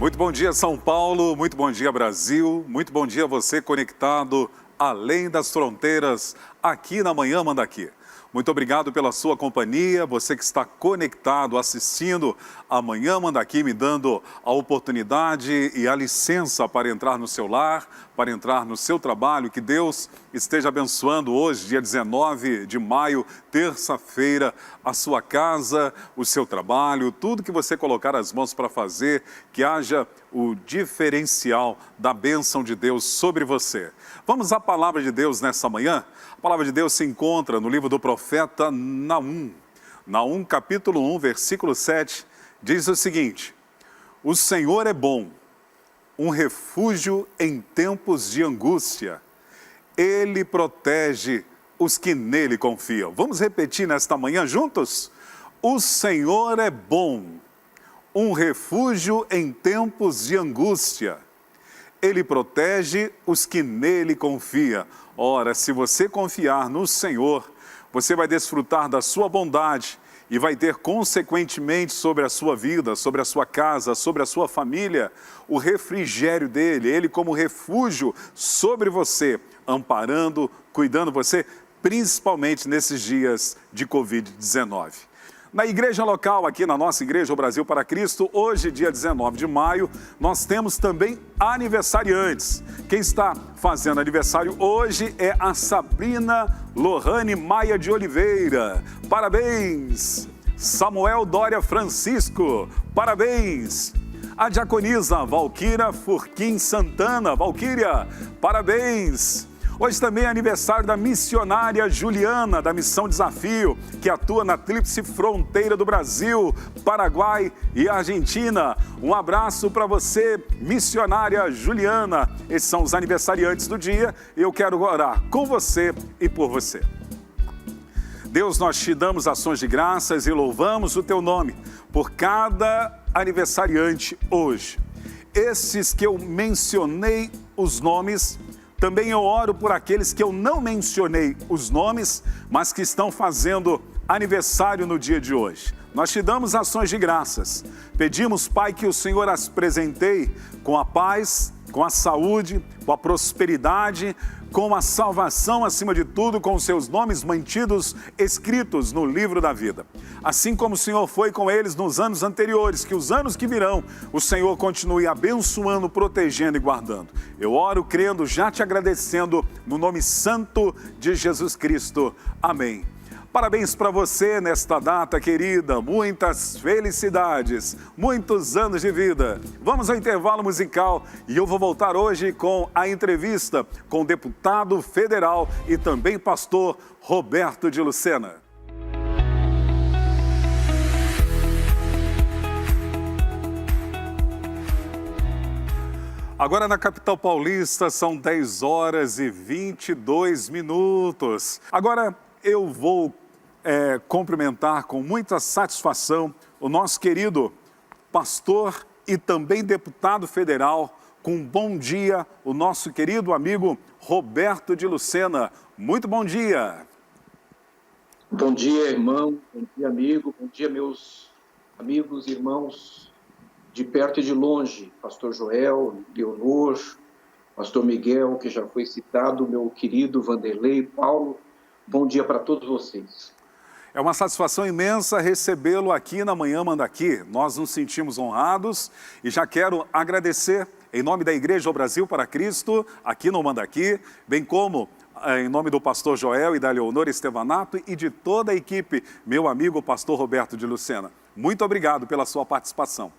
Muito bom dia, São Paulo, muito bom dia, Brasil, muito bom dia você conectado além das fronteiras, aqui na Manhã Manda Aqui. Muito obrigado pela sua companhia, você que está conectado, assistindo a Manhã Manda Aqui, me dando a oportunidade e a licença para entrar no seu lar, para entrar no seu trabalho. Que Deus esteja abençoando hoje, dia 19 de maio, terça-feira, a sua casa, o seu trabalho, tudo que você colocar as mãos para fazer, que haja o diferencial da bênção de Deus sobre você. Vamos à palavra de Deus nessa manhã? A palavra de Deus se encontra no livro do profeta Naum. Naum, capítulo 1, versículo 7, diz o seguinte: O Senhor é bom, um refúgio em tempos de angústia. Ele protege os que nele confiam. Vamos repetir nesta manhã juntos? O Senhor é bom, um refúgio em tempos de angústia. Ele protege os que nele confiam. Ora, se você confiar no Senhor, você vai desfrutar da sua bondade e vai ter, consequentemente, sobre a sua vida, sobre a sua casa, sobre a sua família, o refrigério dele, ele como refúgio sobre você, amparando, cuidando você, principalmente nesses dias de Covid-19. Na igreja local, aqui na nossa igreja, o Brasil para Cristo, hoje, dia 19 de maio, nós temos também aniversariantes. Quem está fazendo aniversário hoje é a Sabrina Lohane Maia de Oliveira. Parabéns! Samuel Dória Francisco, parabéns! A diaconisa Valquíria Furquim Santana, Valquíria, parabéns! Hoje também é aniversário da missionária Juliana, da Missão Desafio, que atua na tríplice fronteira do Brasil, Paraguai e Argentina. Um abraço para você, missionária Juliana. Esses são os aniversariantes do dia e eu quero orar com você e por você. Deus, nós te damos ações de graças e louvamos o teu nome por cada aniversariante hoje. Esses que eu mencionei os nomes, também eu oro por aqueles que eu não mencionei os nomes, mas que estão fazendo aniversário no dia de hoje. Nós te damos ações de graças. Pedimos, Pai, que o Senhor as presenteie com a paz, com a saúde, com a prosperidade, com a salvação, acima de tudo, com os seus nomes mantidos escritos no livro da vida. Assim como o Senhor foi com eles nos anos anteriores, que os anos que virão, o Senhor continue abençoando, protegendo e guardando. Eu oro crendo, já te agradecendo, no nome santo de Jesus Cristo. Amém. Parabéns para você nesta data querida, muitas felicidades, muitos anos de vida. Vamos ao intervalo musical e eu vou voltar hoje com a entrevista com o deputado federal e também pastor Roberto de Lucena. Agora na capital paulista são 10 horas e 22 minutos. Agora eu vou cumprimentar com muita satisfação o nosso querido pastor e também deputado federal, com um bom dia, o nosso querido amigo Roberto de Lucena. Muito bom dia. Bom dia, irmão, bom dia, amigo, bom dia, meus amigos e irmãos de perto e de longe, pastor Joel, Leonor, pastor Miguel, que já foi citado, meu querido Vanderlei, Paulo, bom dia para todos vocês. É uma satisfação imensa recebê-lo aqui na Manhã Manda Aqui. Nós nos sentimos honrados e já quero agradecer em nome da Igreja ao Brasil para Cristo, aqui no Manda Aqui, bem como em nome do pastor Joel e da Leonor Estevanato e de toda a equipe, meu amigo pastor Roberto de Lucena. Muito obrigado pela sua participação.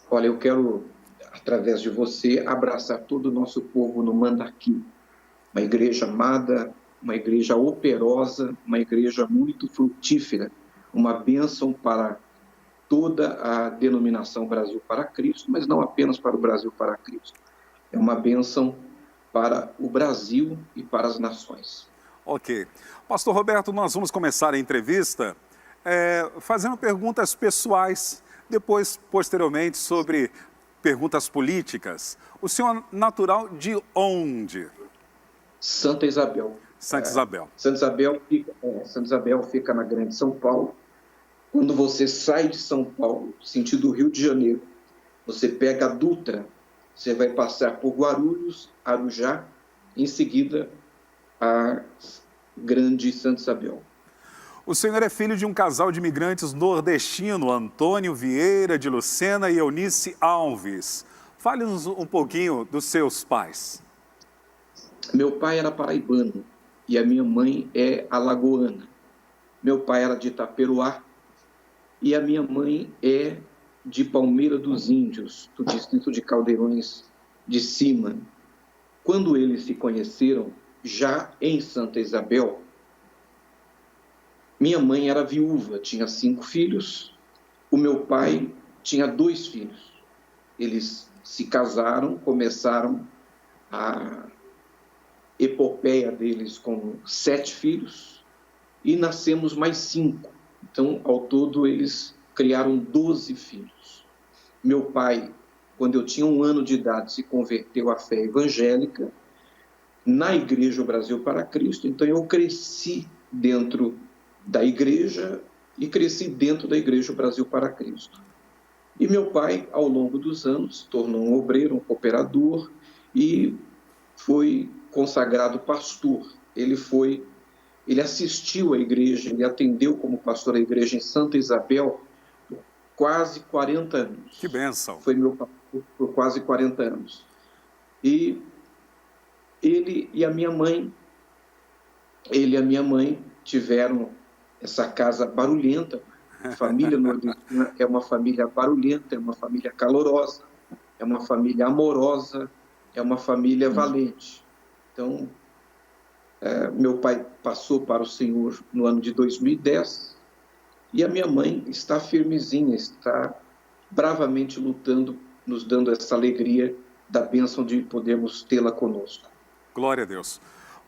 Olha, eu quero, através de você, abraçar todo o nosso povo no Manda Aqui, uma igreja amada, uma igreja operosa, uma igreja muito frutífera, uma bênção para toda a denominação Brasil para Cristo, mas não apenas para o Brasil para Cristo. É uma bênção para o Brasil e para as nações. Ok. Pastor Roberto, nós vamos começar a entrevista fazendo perguntas pessoais, depois, posteriormente, sobre perguntas políticas. O senhor é natural de onde? Santa Isabel. Santa Isabel. Santa Isabel fica na Grande São Paulo. Quando você sai de São Paulo, sentido Rio de Janeiro, Você pega a Dutra, você vai passar por Guarulhos, Arujá, em seguida a Grande Santa Isabel. O senhor é filho de um casal de imigrantes nordestino, Antônio Vieira de Lucena e Eunice Alves. Fale-nos um pouquinho dos seus pais. Meu pai era paraibano e a minha mãe é alagoana. Meu pai era de Itaperuá e a minha mãe é de Palmeira dos Índios, do distrito de Caldeirões de Cima. Quando eles se conheceram, já em Santa Isabel, minha mãe era viúva, tinha 5 filhos, o meu pai tinha 2 filhos. Eles se casaram, começaram a epopeia deles com 7 filhos e nascemos mais 5. Então, ao todo, eles criaram 12 filhos. Meu pai, quando eu tinha 1 ano de idade, se converteu à fé evangélica na Igreja Brasil para Cristo. Então, eu cresci dentro da igreja e cresci dentro da Igreja Brasil para Cristo. E meu pai, ao longo dos anos, se tornou um obreiro, um cooperador e foi consagrado pastor. Ele assistiu à igreja, ele atendeu como pastor à igreja em Santa Isabel por quase 40 anos. Que bênção! Foi meu pastor por quase 40 anos. E ele e a minha mãe tiveram essa casa barulhenta. A família nordestina é uma família barulhenta, é uma família calorosa, é uma família amorosa, é uma família valente. Então, meu pai passou para o Senhor no ano de 2010 e a minha mãe está firmezinha, está bravamente lutando, nos dando essa alegria da bênção de podermos tê-la conosco. Glória a Deus.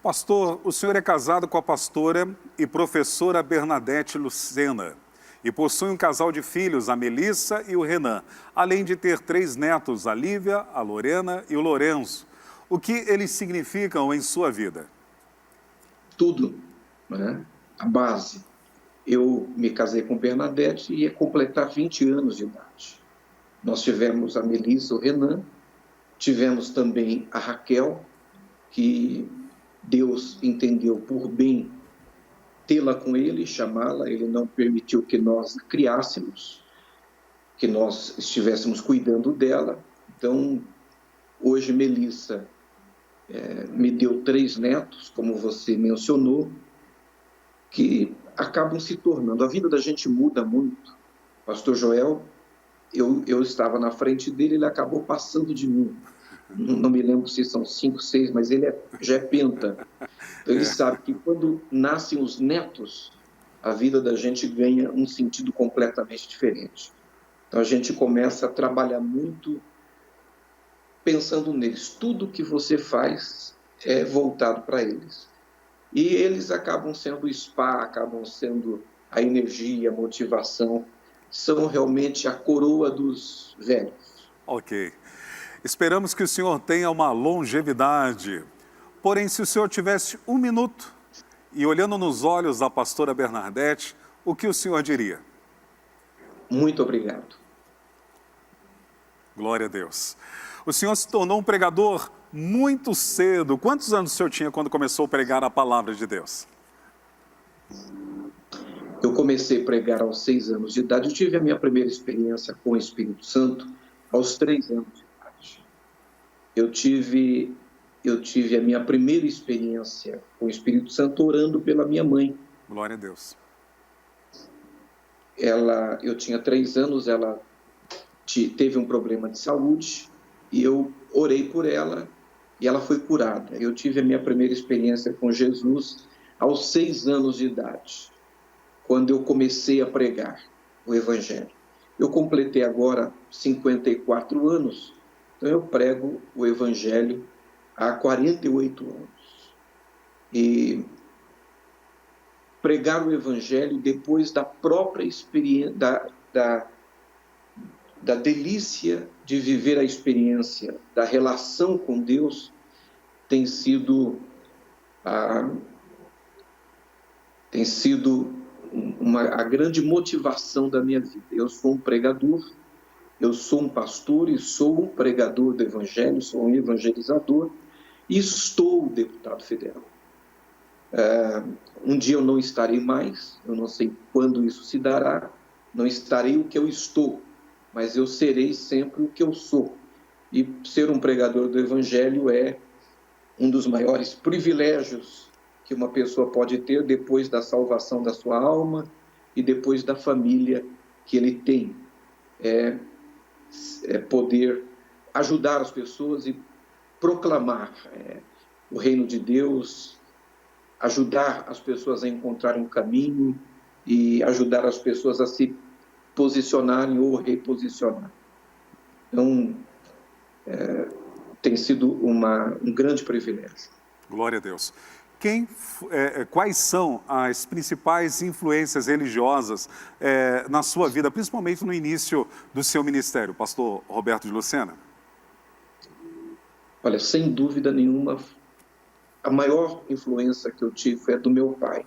Pastor, o senhor é casado com a pastora e professora Bernadette Lucena e possui um casal de filhos, a Melissa e o Renan, além de ter 3 netos, a Lívia, a Lorena e o Lourenço. O que eles significam em sua vida? Tudo, né? A base. Eu me casei com Bernadette e ia completar 20 anos de idade. Nós tivemos a Melissa, o Renan, tivemos também a Raquel, que Deus entendeu por bem tê-la com ele, chamá-la. Ele não permitiu que nós criássemos, que nós estivéssemos cuidando dela. Então, hoje Melissa me deu 3 netos, como você mencionou, que acabam se tornando. A vida da gente muda muito. Pastor Joel, eu estava na frente dele, ele acabou passando de mim. Não me lembro se são 5, 6, mas ele já é penta. Então, ele sabe que quando nascem os netos, a vida da gente ganha um sentido completamente diferente. Então, a gente começa a trabalhar muito pensando neles. Tudo que você faz é voltado para eles. E eles acabam sendo o spa, acabam sendo a energia, a motivação. São realmente a coroa dos velhos. Ok. Esperamos que o senhor tenha uma longevidade. Porém, se o senhor tivesse 1 minuto e olhando nos olhos da pastora Bernadette, o que o senhor diria? Muito obrigado. Glória a Deus. O senhor se tornou um pregador muito cedo. Quantos anos o senhor tinha quando começou a pregar a palavra de Deus? Eu comecei a pregar aos 6 anos de idade. Eu tive a minha primeira experiência com o Espírito Santo aos 3 anos de idade. Eu tive a minha primeira experiência com o Espírito Santo orando pela minha mãe. Glória a Deus. Eu tinha 3 anos, ela teve um problema de saúde e eu orei por ela e ela foi curada. Eu tive a minha primeira experiência com Jesus aos 6 anos de idade, quando eu comecei a pregar o Evangelho. Eu completei agora 54 anos, então eu prego o Evangelho há 48 anos. E pregar o Evangelho depois da própria experiência, da delícia de viver a experiência da relação com Deus, tem sido a grande motivação da minha vida. Eu sou um pregador Eu sou um pastor e sou um pregador do Evangelho, sou um evangelizador e estou deputado federal. Um dia eu não estarei mais, eu não sei quando isso se dará, não estarei o que eu estou, mas eu serei sempre o que eu sou. E ser um pregador do Evangelho é um dos maiores privilégios que uma pessoa pode ter depois da salvação da sua alma e depois da família que ele tem. É poder ajudar as pessoas e proclamar o reino de Deus, ajudar as pessoas a encontrarem um caminho e ajudar as pessoas a se posicionarem ou reposicionar. Então, tem sido um grande privilégio. Glória a Deus. Quais são as principais influências religiosas na sua vida, principalmente no início do seu ministério, pastor Roberto de Lucena? Olha, sem dúvida nenhuma, a maior influência que eu tive foi a do meu pai.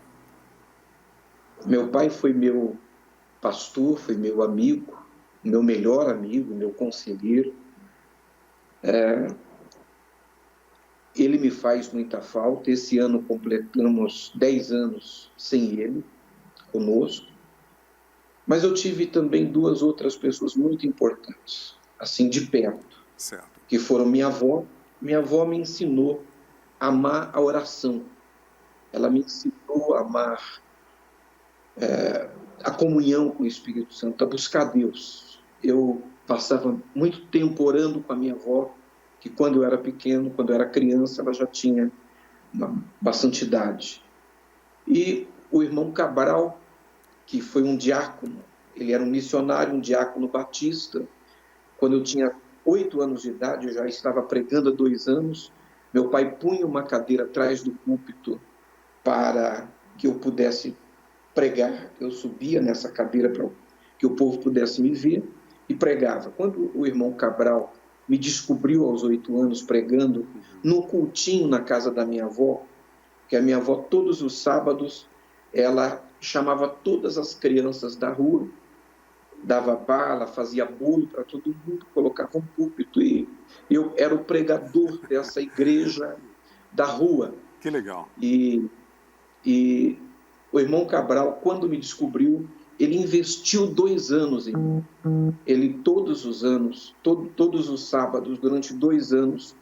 Meu pai foi meu pastor, foi meu amigo, meu melhor amigo, meu conselheiro. Ele me faz muita falta. Esse ano completamos 10 anos sem ele conosco. Mas eu tive também duas outras pessoas muito importantes, assim, de perto, certo, que foram minha avó. Minha avó me ensinou a amar a oração. Ela me ensinou a amar a comunhão com o Espírito Santo, a buscar Deus. Eu passava muito tempo orando com a minha avó, que quando eu era pequeno, quando eu era criança, ela já tinha bastante idade. E o irmão Cabral, que foi um diácono, ele era um missionário, um diácono batista. Quando eu tinha 8 anos de idade, eu já estava pregando há 2 anos, meu pai punha uma cadeira atrás do púlpito para que eu pudesse pregar. Eu subia nessa cadeira para que o povo pudesse me ver e pregava. Quando o irmão Cabral me descobriu aos 8 anos pregando num cultinho na casa da minha avó, que a minha avó todos os sábados ela chamava todas as crianças da rua, dava bala, fazia bolo para todo mundo, colocava um púlpito e eu era o pregador dessa igreja da rua. Que legal. E o irmão Cabral, quando me descobriu, ele investiu 2 anos em mim. Ele todos os anos, todos os sábados, durante 2 anos,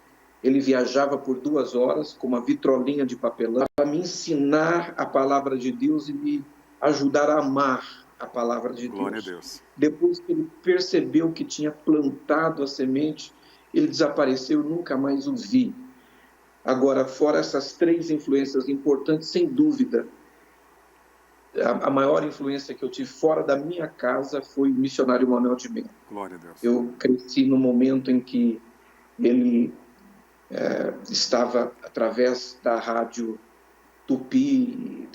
ele viajava por 2 horas com uma vitrolinha de papelão para me ensinar a palavra de Deus e me ajudar a amar a palavra de Deus. Glória a Deus. Depois que ele percebeu que tinha plantado a semente, ele desapareceu, eu nunca mais o vi. Agora, fora essas 3 influências importantes, sem dúvida, a maior influência que eu tive fora da minha casa foi o missionário Manuel de Melo. Glória a Deus. Eu cresci no momento em que ele estava, através da rádio Tupi,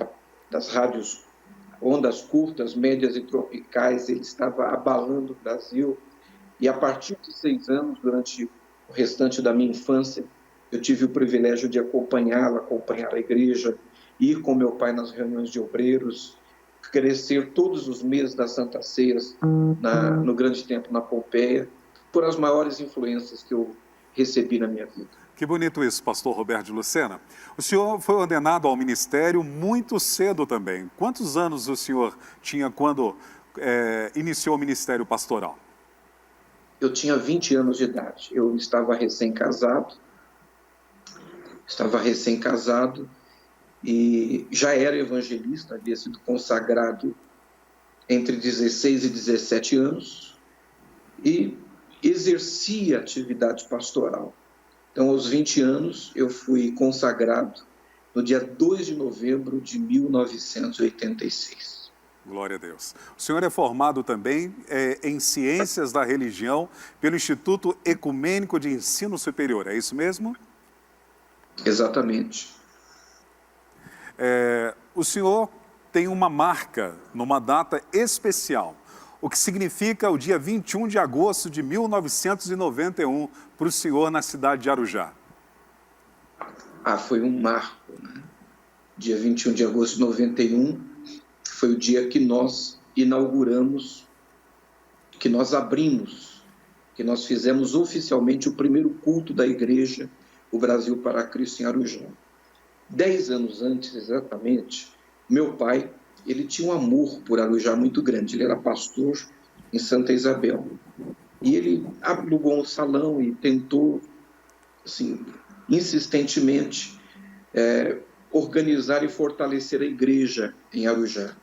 das rádios ondas curtas, médias e tropicais, ele estava abalando o Brasil. E a partir de 6 anos, durante o restante da minha infância, eu tive o privilégio de acompanhá-lo, acompanhar a igreja, ir com meu pai nas reuniões de obreiros, crescer todos os meses das Santas Ceias no Grande Templo na Pompeia, por as maiores influências que eu recebi na minha vida. Que bonito isso, pastor Roberto de Lucena. O senhor foi ordenado ao ministério muito cedo também. Quantos anos o senhor tinha quando iniciou o ministério pastoral? Eu tinha 20 anos de idade. Eu estava recém-casado. E já era evangelista, havia sido consagrado entre 16 e 17 anos e exercia atividade pastoral. Então, aos 20 anos, eu fui consagrado no dia 2 de novembro de 1986. Glória a Deus. O senhor é formado também em Ciências da Religião pelo Instituto Ecumênico de Ensino Superior, é isso mesmo? Exatamente. O senhor tem uma marca numa data especial, o que significa o dia 21 de agosto de 1991 para o senhor na cidade de Arujá. Foi um marco, né? Dia 21 de agosto de 91 foi o dia que nós inauguramos, que nós abrimos que nós fizemos oficialmente o primeiro culto da igreja, o Brasil para Cristo em Arujá. 10 anos antes, exatamente, meu pai, ele tinha um amor por Arujá muito grande. Ele era pastor em Santa Isabel. E ele alugou um salão e tentou, assim, insistentemente, organizar e fortalecer a igreja em Arujá.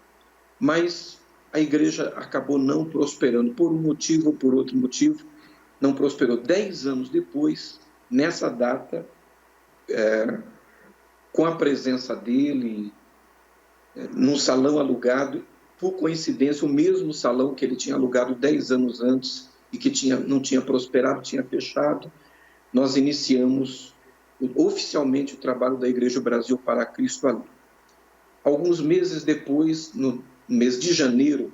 Mas a igreja acabou não prosperando, por um motivo ou por outro motivo, não prosperou. 10 anos depois, nessa data, com a presença dele, num salão alugado, por coincidência, o mesmo salão que ele tinha alugado 10 anos antes e que não tinha prosperado, tinha fechado, nós iniciamos oficialmente o trabalho da Igreja Brasil para Cristo ali. Alguns meses depois, no mês de janeiro,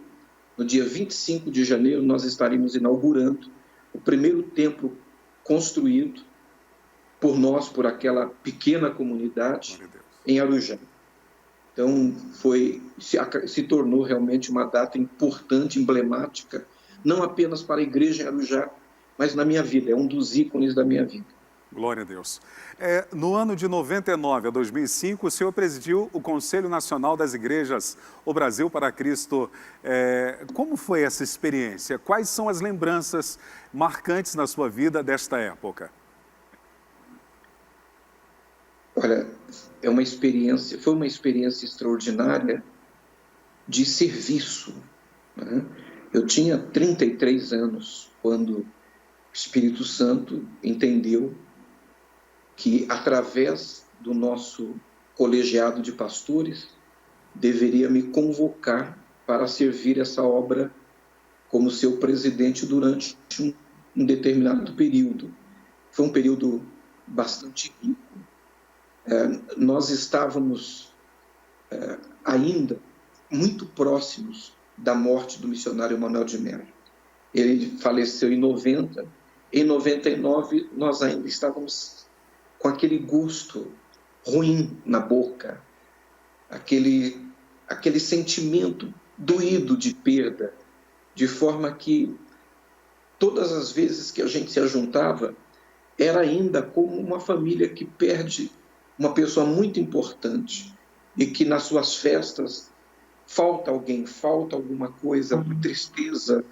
no dia 25 de janeiro, nós estaremos inaugurando o primeiro templo construído por nós, por aquela pequena comunidade em Arujá. Então, se tornou realmente uma data importante, emblemática, não apenas para a igreja em Arujá, mas na minha vida, é um dos ícones da minha vida. Glória a Deus. No ano de 99 a 2005, o senhor presidiu o Conselho Nacional das Igrejas, o Brasil para Cristo. Como foi essa experiência? Quais são as lembranças marcantes na sua vida desta época? Olha, foi uma experiência extraordinária de serviço, né? Eu tinha 33 anos quando o Espírito Santo entendeu que, através do nosso colegiado de pastores, deveria me convocar para servir essa obra como seu presidente durante um determinado período. Foi um período bastante rico. Nós estávamos ainda muito próximos da morte do missionário Manuel de Mello. Ele faleceu em 90. Em 99, nós ainda estávamos com aquele gosto ruim na boca, aquele sentimento doído de perda, de forma que todas as vezes que a gente se ajuntava, era ainda como uma família que perde uma pessoa muito importante e que nas suas festas falta alguém, falta alguma coisa, tristeza,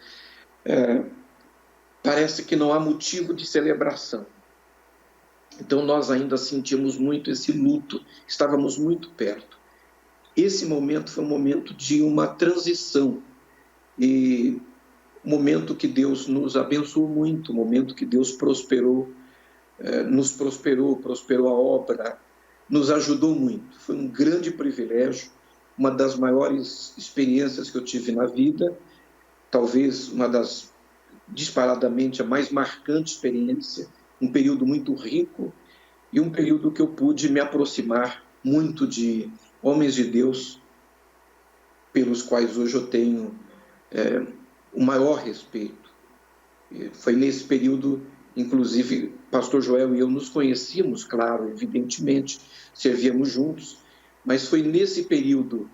parece que não há motivo de celebração. Então nós ainda sentimos muito esse luto, estávamos muito perto. Esse momento foi um momento de uma transição e um momento que Deus nos abençoou muito, um momento que Deus prosperou, prosperou a obra, nos ajudou muito. Foi um grande privilégio, uma das maiores experiências que eu tive na vida, talvez uma das, disparadamente, a mais marcante experiência, um período muito rico e um período que eu pude me aproximar muito de homens de Deus, pelos quais hoje eu tenho o maior respeito. Foi nesse período, inclusive, pastor Joel e eu nos conhecíamos, claro, evidentemente, servíamos juntos, mas foi nesse período,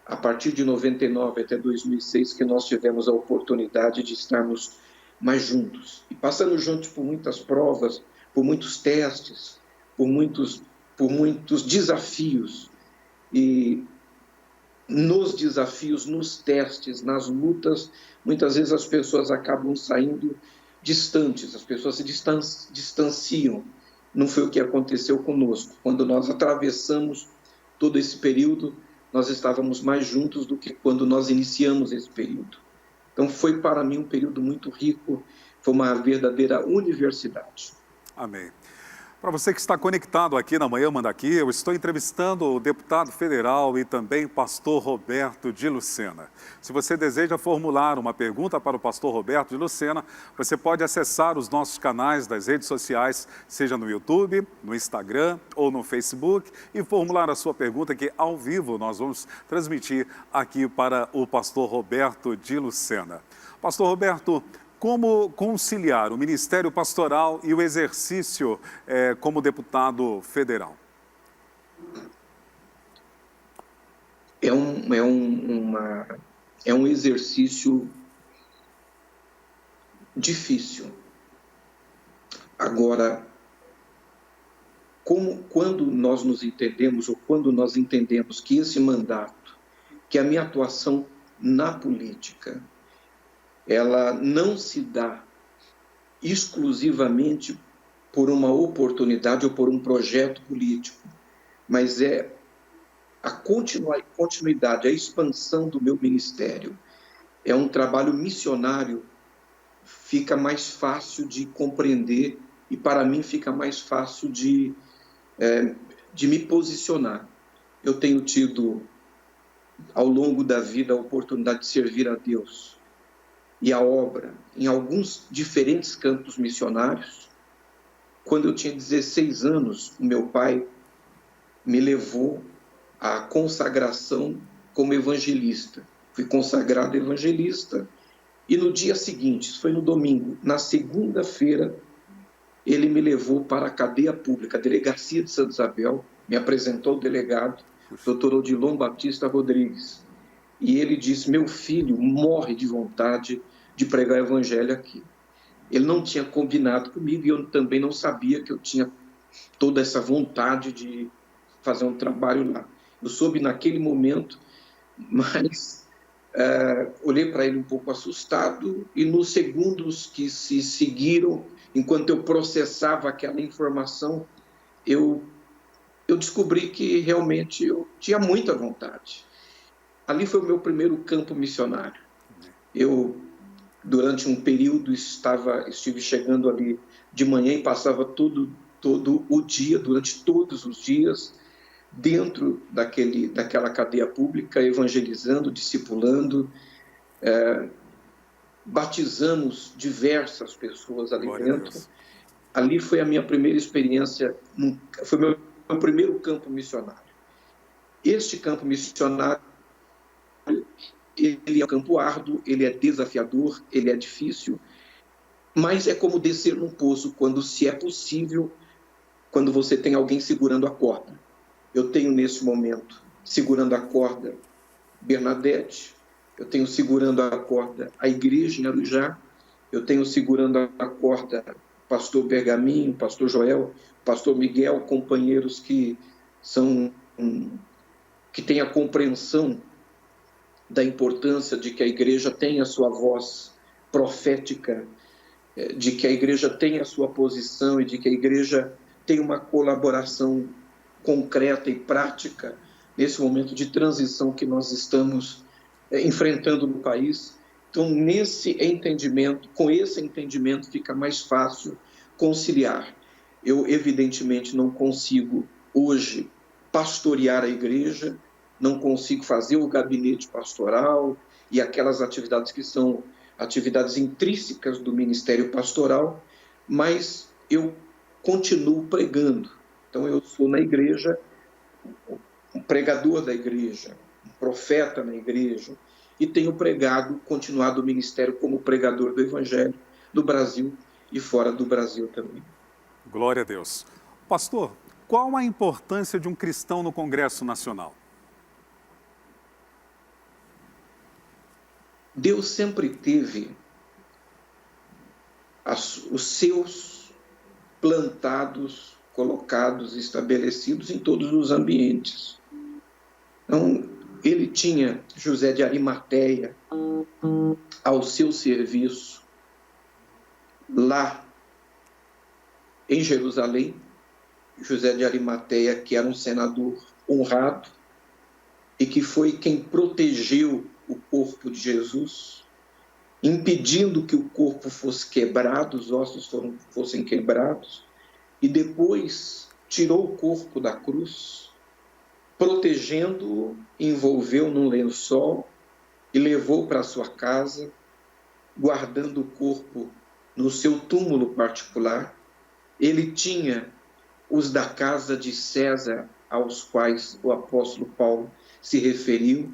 a partir de 99 até 2006, que nós tivemos a oportunidade de estarmos mais juntos. E passando juntos por muitas provas, por muitos testes, por muitos desafios. E nos desafios, nos testes, nas lutas, muitas vezes as pessoas acabam saindo distantes, as pessoas se distanciam. Não foi o que aconteceu conosco. Quando nós atravessamos todo esse período, nós estávamos mais juntos do que quando nós iniciamos esse período. Então foi para mim um período muito rico, foi uma verdadeira universidade. Amém. Para você que está conectado aqui na Manhã Manda Aqui, eu estou entrevistando o deputado federal e também pastor Roberto de Lucena. Se você deseja formular uma pergunta para o pastor Roberto de Lucena, você pode acessar os nossos canais das redes sociais, seja no YouTube, no Instagram ou no Facebook, e formular a sua pergunta que ao vivo nós vamos transmitir aqui para o pastor Roberto de Lucena. Pastor Roberto, como conciliar o ministério pastoral e o exercício como deputado federal? É um exercício difícil. Agora, quando nós nos entendemos, ou quando nós entendemos que esse mandato, que a minha atuação na política, ela não se dá exclusivamente por uma oportunidade ou por um projeto político, mas é a continuidade, a expansão do meu ministério. É um trabalho missionário, fica mais fácil de compreender e, para mim, fica mais fácil de me posicionar. Eu tenho tido, ao longo da vida, a oportunidade de servir a Deus e a obra em alguns diferentes campos missionários. Quando eu tinha 16 anos, o meu pai me levou à consagração como evangelista. Fui consagrado evangelista e no dia seguinte, isso foi no domingo, na segunda-feira, ele me levou para a cadeia pública, a delegacia de Santa Isabel, me apresentou o delegado, Dr. Odilon Batista Rodrigues, e ele disse: meu filho morre de vontade de pregar o evangelho aqui. Ele não tinha combinado comigo e eu também não sabia que eu tinha toda essa vontade de fazer um trabalho lá. Eu soube naquele momento, mas olhei para ele um pouco assustado e nos segundos que se seguiram, enquanto eu processava aquela informação, eu descobri que realmente eu tinha muita vontade. Ali foi o meu primeiro campo missionário. Eu, durante um período, estive chegando ali de manhã e passava todo o dia, durante todos os dias, dentro daquela cadeia pública, evangelizando, discipulando, batizamos diversas pessoas ali dentro. Ali foi a minha primeira experiência, foi meu primeiro campo missionário. Este campo missionário, ele é um campo árduo, ele é desafiador, ele é difícil, mas é como descer num poço quando se é possível, quando você tem alguém segurando a corda. Eu tenho nesse momento segurando a corda Bernadette, eu tenho segurando a corda a igreja em Arujá, eu tenho segurando a corda pastor Bergaminho, pastor Joel, pastor Miguel, companheiros que têm a compreensão da importância de que a igreja tenha a sua voz profética, de que a igreja tenha a sua posição e de que a igreja tenha uma colaboração concreta e prática nesse momento de transição que nós estamos enfrentando no país. Então, com esse entendimento, fica mais fácil conciliar. Eu, evidentemente, não consigo hoje pastorear a igreja, não consigo fazer o gabinete pastoral e aquelas atividades que são atividades intrínsecas do ministério pastoral, mas eu continuo pregando. Então, eu sou na igreja um pregador da igreja, um profeta na igreja, e tenho continuado o ministério como pregador do evangelho no Brasil e fora do Brasil também. Glória a Deus. Pastor, qual a importância de um cristão no Congresso Nacional? Deus sempre teve os seus plantados, colocados, estabelecidos em todos os ambientes. Então, ele tinha José de Arimateia ao seu serviço lá em Jerusalém. José de Arimateia, que era um senador honrado e que foi quem protegeu o corpo de Jesus, impedindo que o corpo fosse quebrado, os ossos fossem quebrados, e depois tirou o corpo da cruz, protegendo-o, envolveu num lençol e levou para sua casa, guardando o corpo no seu túmulo particular. Ele tinha os da casa de César, aos quais o apóstolo Paulo se referiu.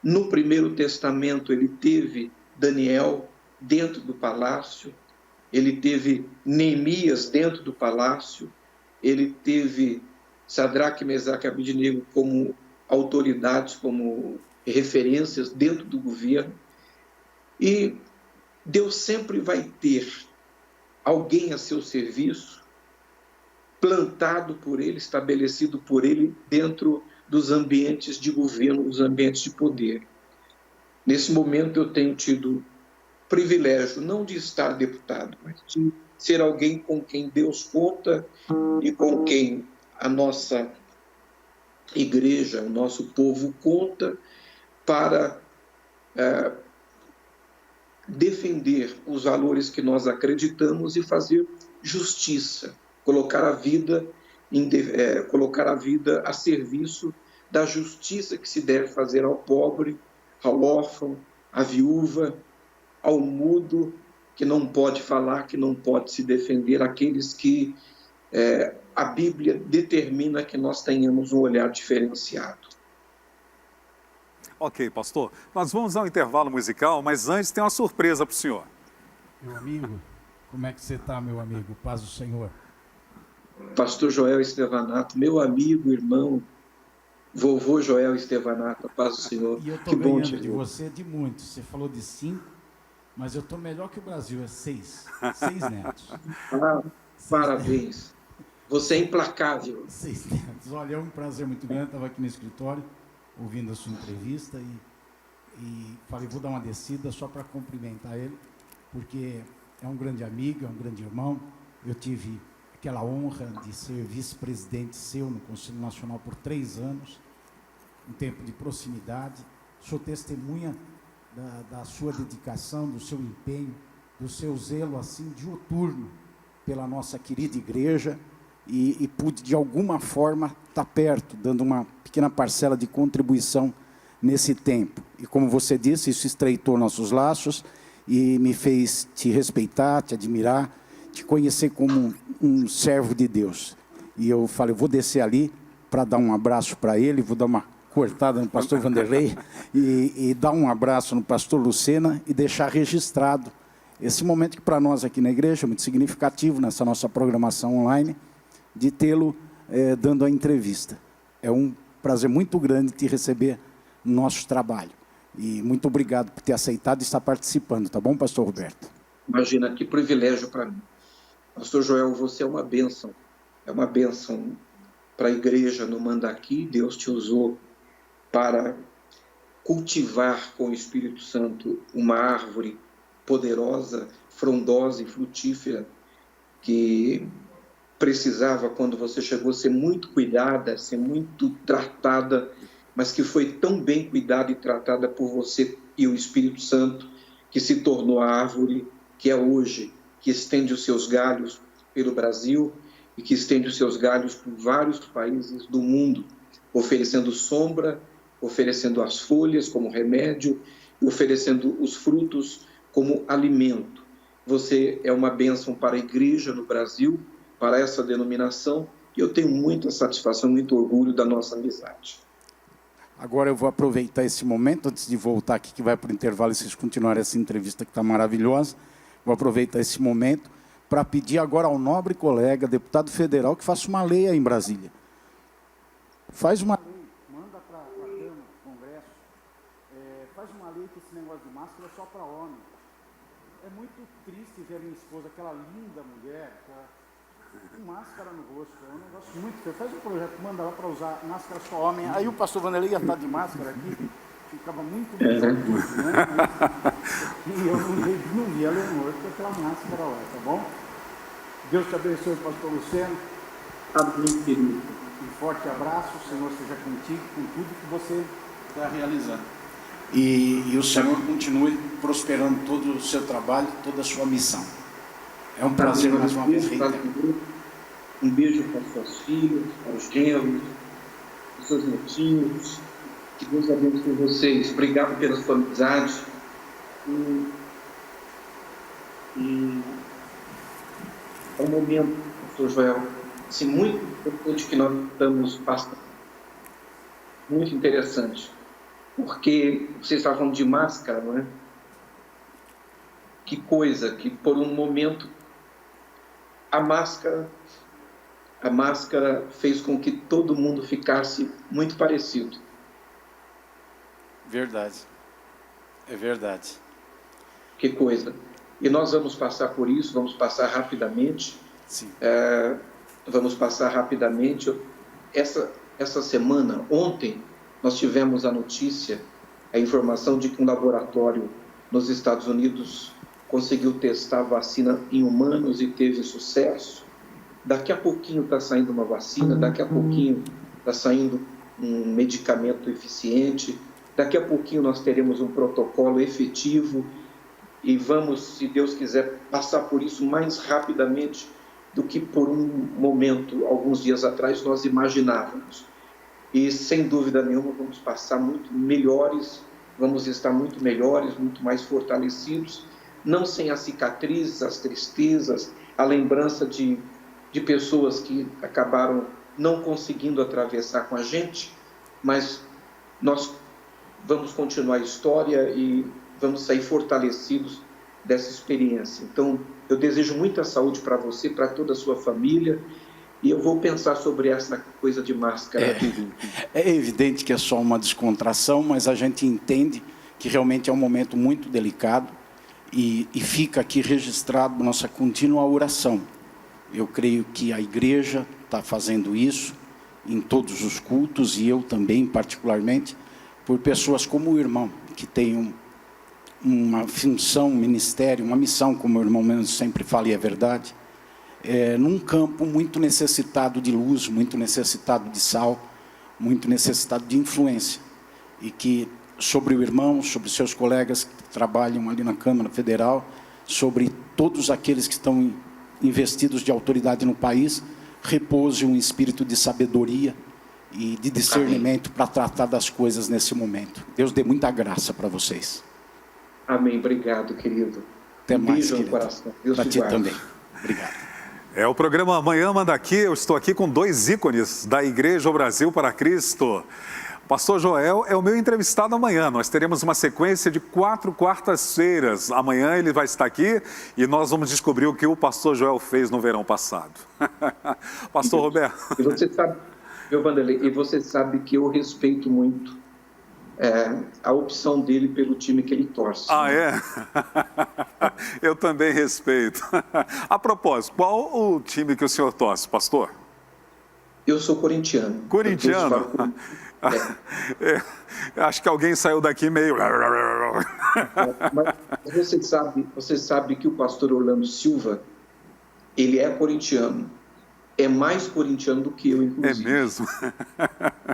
No Primeiro Testamento, ele teve Daniel dentro do palácio, ele teve Neemias dentro do palácio, ele teve Sadraque, Mesaque e Abednego como autoridades, como referências dentro do governo. E Deus sempre vai ter alguém a seu serviço, plantado por Ele, estabelecido por Ele, dentro dos ambientes de governo, os ambientes de poder. Nesse momento eu tenho tido privilégio, não de estar deputado, mas de ser alguém com quem Deus conta e com quem a nossa igreja, o nosso povo conta para defender os valores que nós acreditamos e fazer justiça, colocar a vida a serviço da justiça que se deve fazer ao pobre, ao órfão, à viúva, ao mudo, que não pode falar, que não pode se defender, aqueles que a Bíblia determina que nós tenhamos um olhar diferenciado. Ok, pastor, nós vamos ao intervalo musical, mas antes tem uma surpresa para o senhor. Meu amigo, como é que você está, meu amigo? Paz do Senhor. Pastor Joel Estevanato, meu amigo, irmão, vovô Joel Estevanato, paz do Senhor. E eu estou ganhando de você de muito. Você falou de 5, mas eu estou melhor que o Brasil, é 6. 6 netos. Parabéns. Você é implacável. 6 netos. Olha, é um prazer muito grande. Estava aqui no escritório, ouvindo a sua entrevista e falei, vou dar uma descida só para cumprimentar ele, porque é um grande amigo, é um grande irmão. Eu tive aquela honra de ser vice-presidente seu no Conselho Nacional por 3 anos, um tempo de proximidade. Sou testemunha da sua dedicação, do seu empenho, do seu zelo assim dioturno pela nossa querida igreja e pude de alguma forma estar perto, dando uma pequena parcela de contribuição nesse tempo. E como você disse, isso estreitou nossos laços e me fez te respeitar, te admirar, te conhecer como um servo de Deus. E eu falei, vou descer ali para dar um abraço para ele, vou dar uma cortada no pastor Vanderlei e dar um abraço no pastor Lucena e deixar registrado esse momento que para nós aqui na igreja é muito significativo nessa nossa programação online, de tê-lo dando a entrevista. É um prazer muito grande te receber no nosso trabalho. E muito obrigado por ter aceitado e estar participando, tá bom, pastor Roberto? Imagina, que privilégio para mim. Pastor Joel, você é uma bênção para a igreja no Mandaqui. Deus te usou para cultivar com o Espírito Santo uma árvore poderosa, frondosa e frutífera, que precisava, quando você chegou, ser muito cuidada, ser muito tratada, mas que foi tão bem cuidada e tratada por você e o Espírito Santo, que se tornou a árvore que é hoje, que estende os seus galhos pelo Brasil e que estende os seus galhos por vários países do mundo, oferecendo sombra, oferecendo as folhas como remédio e oferecendo os frutos como alimento. Você é uma bênção para a igreja no Brasil, para essa denominação, e eu tenho muita satisfação, muito orgulho da nossa amizade. Agora eu vou aproveitar esse momento, antes de voltar aqui, que vai para o intervalo, e vocês continuarem essa entrevista que está maravilhosa. Vou aproveitar esse momento para pedir agora ao nobre colega, deputado federal, que faça uma lei aí em Brasília. Faz uma lei, manda para a Câmara, Congresso, faz uma lei que esse negócio de máscara é só para homem. É muito triste ver a minha esposa, aquela linda mulher, com máscara no rosto, é um negócio muito feio. Faz um projeto, manda lá para usar máscara só homem. Aí o pastor Vanderlei ia estar de máscara aqui, ficava muito melhor, né? E eu não vi a Leonor com aquela máscara lá, tá bom? Deus te abençoe, pastor Luciano. Amém, querido. Um forte abraço, o Senhor seja contigo, com tudo que você está realizando. E o Senhor continue prosperando todo o seu trabalho, toda a sua missão. É um prazer mais uma vez reiterar. Um beijo para as suas filhas, para os genros, para os seus netinhos. Que Deus abençoe vocês. Obrigado pela sua amizade. E é um momento, pastor Joel, assim, muito importante que nós estamos passando. Muito interessante. Porque vocês estavam falando de máscara, não é? Que coisa, que por um momento a máscara fez com que todo mundo ficasse muito parecido. Verdade. É verdade. Que coisa. E nós vamos passar por isso, vamos passar rapidamente. Sim. Vamos passar rapidamente. Essa semana, ontem, nós tivemos a notícia, a informação de que um laboratório nos Estados Unidos conseguiu testar a vacina em humanos e teve sucesso. Daqui a pouquinho está saindo uma vacina, daqui a pouquinho está saindo um medicamento eficiente, daqui a pouquinho nós teremos um protocolo efetivo e vamos, se Deus quiser, passar por isso mais rapidamente do que por um momento, alguns dias atrás, nós imaginávamos. E, sem dúvida nenhuma, vamos passar muito melhores, vamos estar muito melhores, muito mais fortalecidos, não sem as cicatrizes, as tristezas, a lembrança de pessoas que acabaram não conseguindo atravessar com a gente, mas nós vamos continuar a história e vamos sair fortalecidos dessa experiência. Então, eu desejo muita saúde para você, para toda a sua família, e eu vou pensar sobre essa coisa de máscara. É evidente que é só uma descontração, mas a gente entende que realmente é um momento muito delicado e fica aqui registrado nossa contínua oração. Eu creio que a igreja está fazendo isso em todos os cultos, e eu também, particularmente, por pessoas como o irmão, que tem uma função, um ministério, uma missão, como o irmão mesmo sempre fala, e é verdade, num campo muito necessitado de luz, muito necessitado de sal, muito necessitado de influência, e que sobre o irmão, sobre seus colegas que trabalham ali na Câmara Federal, sobre todos aqueles que estão investidos de autoridade no país, repouse um espírito de sabedoria e de discernimento para tratar das coisas nesse momento. Deus dê muita graça para vocês. Amém. Obrigado, querido. Até mais, beijo querido. no coração. Deus Para te ti guarde. também. Obrigado. É o programa Amanhã Manda Aqui. Eu estou aqui com dois ícones da Igreja Brasil para Cristo. Pastor Joel é o meu entrevistado amanhã. Nós teremos uma sequência de 4 quartas-feiras. Amanhã ele vai estar aqui e nós vamos descobrir o que o pastor Joel fez no verão passado. Pastor Roberto. E você sabe, meu Vanderlei, e você sabe que eu respeito muito a opção dele pelo time que ele torce. Ah, é? Eu também respeito. A propósito, qual o time que o senhor torce, pastor? Eu sou corintiano. Corintiano? Acho que alguém saiu daqui meio... Mas você sabe que o pastor Orlando Silva, ele é corintiano. É mais corintiano do que eu, inclusive. É mesmo?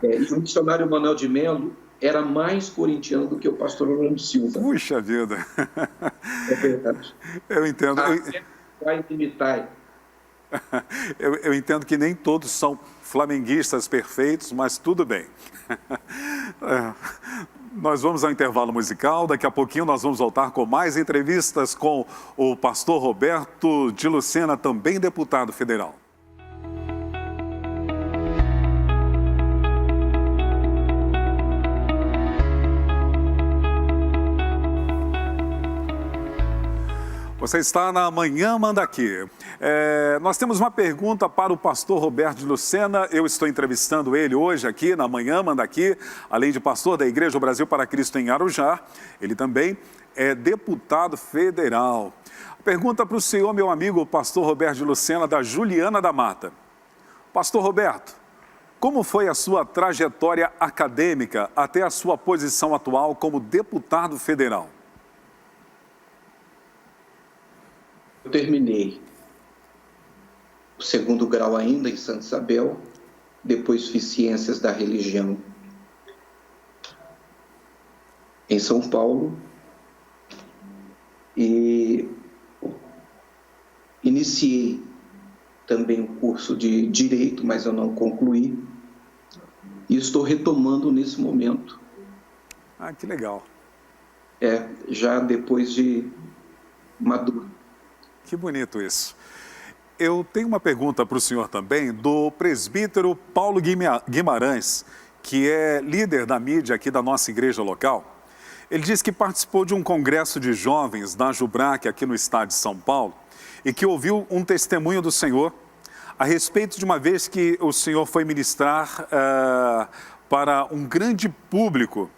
E o missionário Manuel de Melo era mais corintiano do que o pastor Orlando Silva. Puxa vida. É verdade. Eu entendo. Vai imitar. Eu entendo que nem todos são flamenguistas perfeitos, mas tudo bem. Nós vamos ao intervalo musical, daqui a pouquinho nós vamos voltar com mais entrevistas com o pastor Roberto de Lucena, também deputado federal. Você está na Manhã Manda Aqui. Nós temos uma pergunta para o pastor Roberto de Lucena. Eu estou entrevistando ele hoje aqui na Manhã Manda Aqui, além de pastor da Igreja Brasil para Cristo em Arujá. Ele também é deputado federal. Pergunta para o senhor, meu amigo, o pastor Roberto de Lucena, da Juliana da Mata. Pastor Roberto, como foi a sua trajetória acadêmica até a sua posição atual como deputado federal? Eu terminei o 2º grau ainda em Santa Isabel, depois fiz Ciências da Religião em São Paulo e iniciei também um curso de Direito, mas eu não concluí, e estou retomando nesse momento. Ah, que legal. Já depois de maduro. Que bonito isso. Eu tenho uma pergunta para o senhor também, do presbítero Paulo Guimarães, que é líder da mídia aqui da nossa igreja local. Ele diz que participou de um congresso de jovens na Jubrac, aqui no estado de São Paulo, e que ouviu um testemunho do senhor a respeito de uma vez que o senhor foi ministrar para um grande público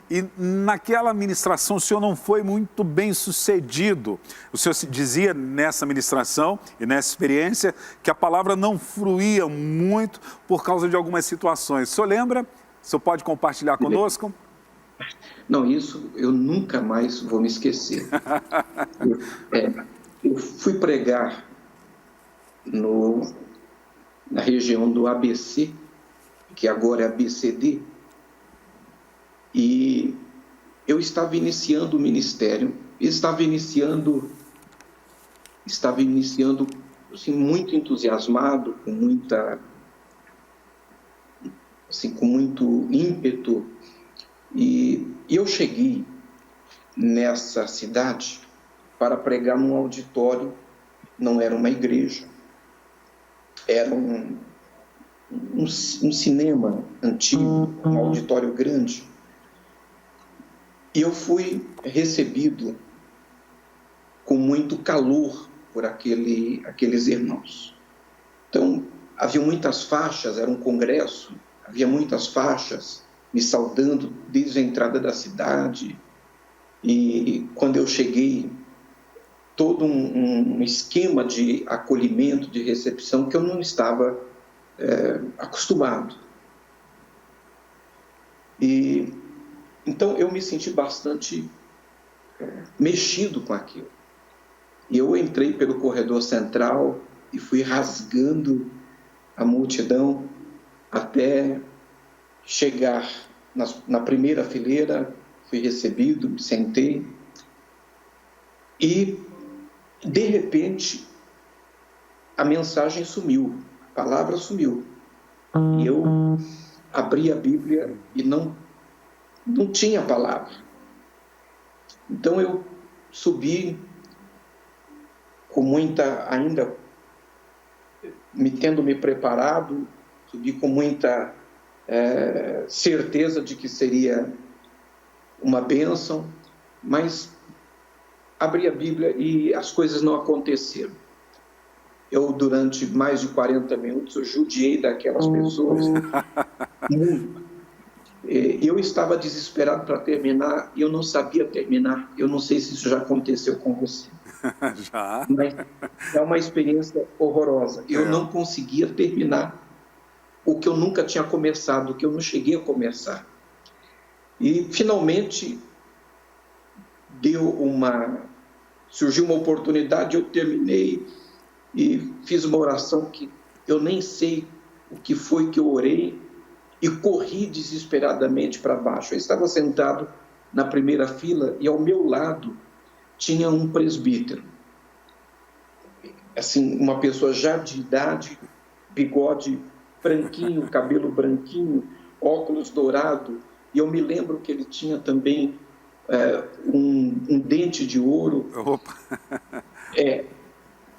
E naquela ministração o senhor não foi muito bem sucedido. O senhor dizia nessa ministração e nessa experiência que a palavra não fluía muito por causa de algumas situações. O senhor lembra? O senhor pode compartilhar conosco? Não, isso eu nunca mais vou me esquecer. Eu fui pregar na região do ABC, que agora é ABCD, e eu estava iniciando o ministério, estava iniciando assim, muito entusiasmado, com muito ímpeto, e eu cheguei nessa cidade para pregar num auditório, não era uma igreja, era um cinema antigo, um auditório grande. E eu fui recebido com muito calor por aqueles irmãos. Então, havia muitas faixas, era um congresso, havia muitas faixas me saudando desde a entrada da cidade. E quando eu cheguei, todo um esquema de acolhimento, de recepção, que eu não estava acostumado. E então eu me senti bastante mexido com aquilo. E eu entrei pelo corredor central e fui rasgando a multidão até chegar na primeira fileira, fui recebido, me sentei e, de repente, a mensagem sumiu, a palavra sumiu. E eu abri a Bíblia e não tinha palavra. Então eu subi com ainda tendo me preparado, subi com muita certeza de que seria uma bênção, mas abri a Bíblia e as coisas não aconteceram. Eu, durante mais de 40 minutos, eu judiei daquelas pessoas muito. Eu estava desesperado para terminar e eu não sabia terminar. Eu não sei se isso já aconteceu com você. Já. Mas é uma experiência horrorosa. Eu não conseguia terminar o que eu nunca tinha começado, o que eu não cheguei a começar. E, finalmente, surgiu uma oportunidade, eu terminei e fiz uma oração que eu nem sei o que foi que eu orei e corri desesperadamente para baixo. Eu estava sentado na primeira fila e ao meu lado tinha um presbítero, assim, uma pessoa já de idade, bigode branquinho, cabelo branquinho, óculos dourado, e eu me lembro que ele tinha também um dente de ouro. Opa.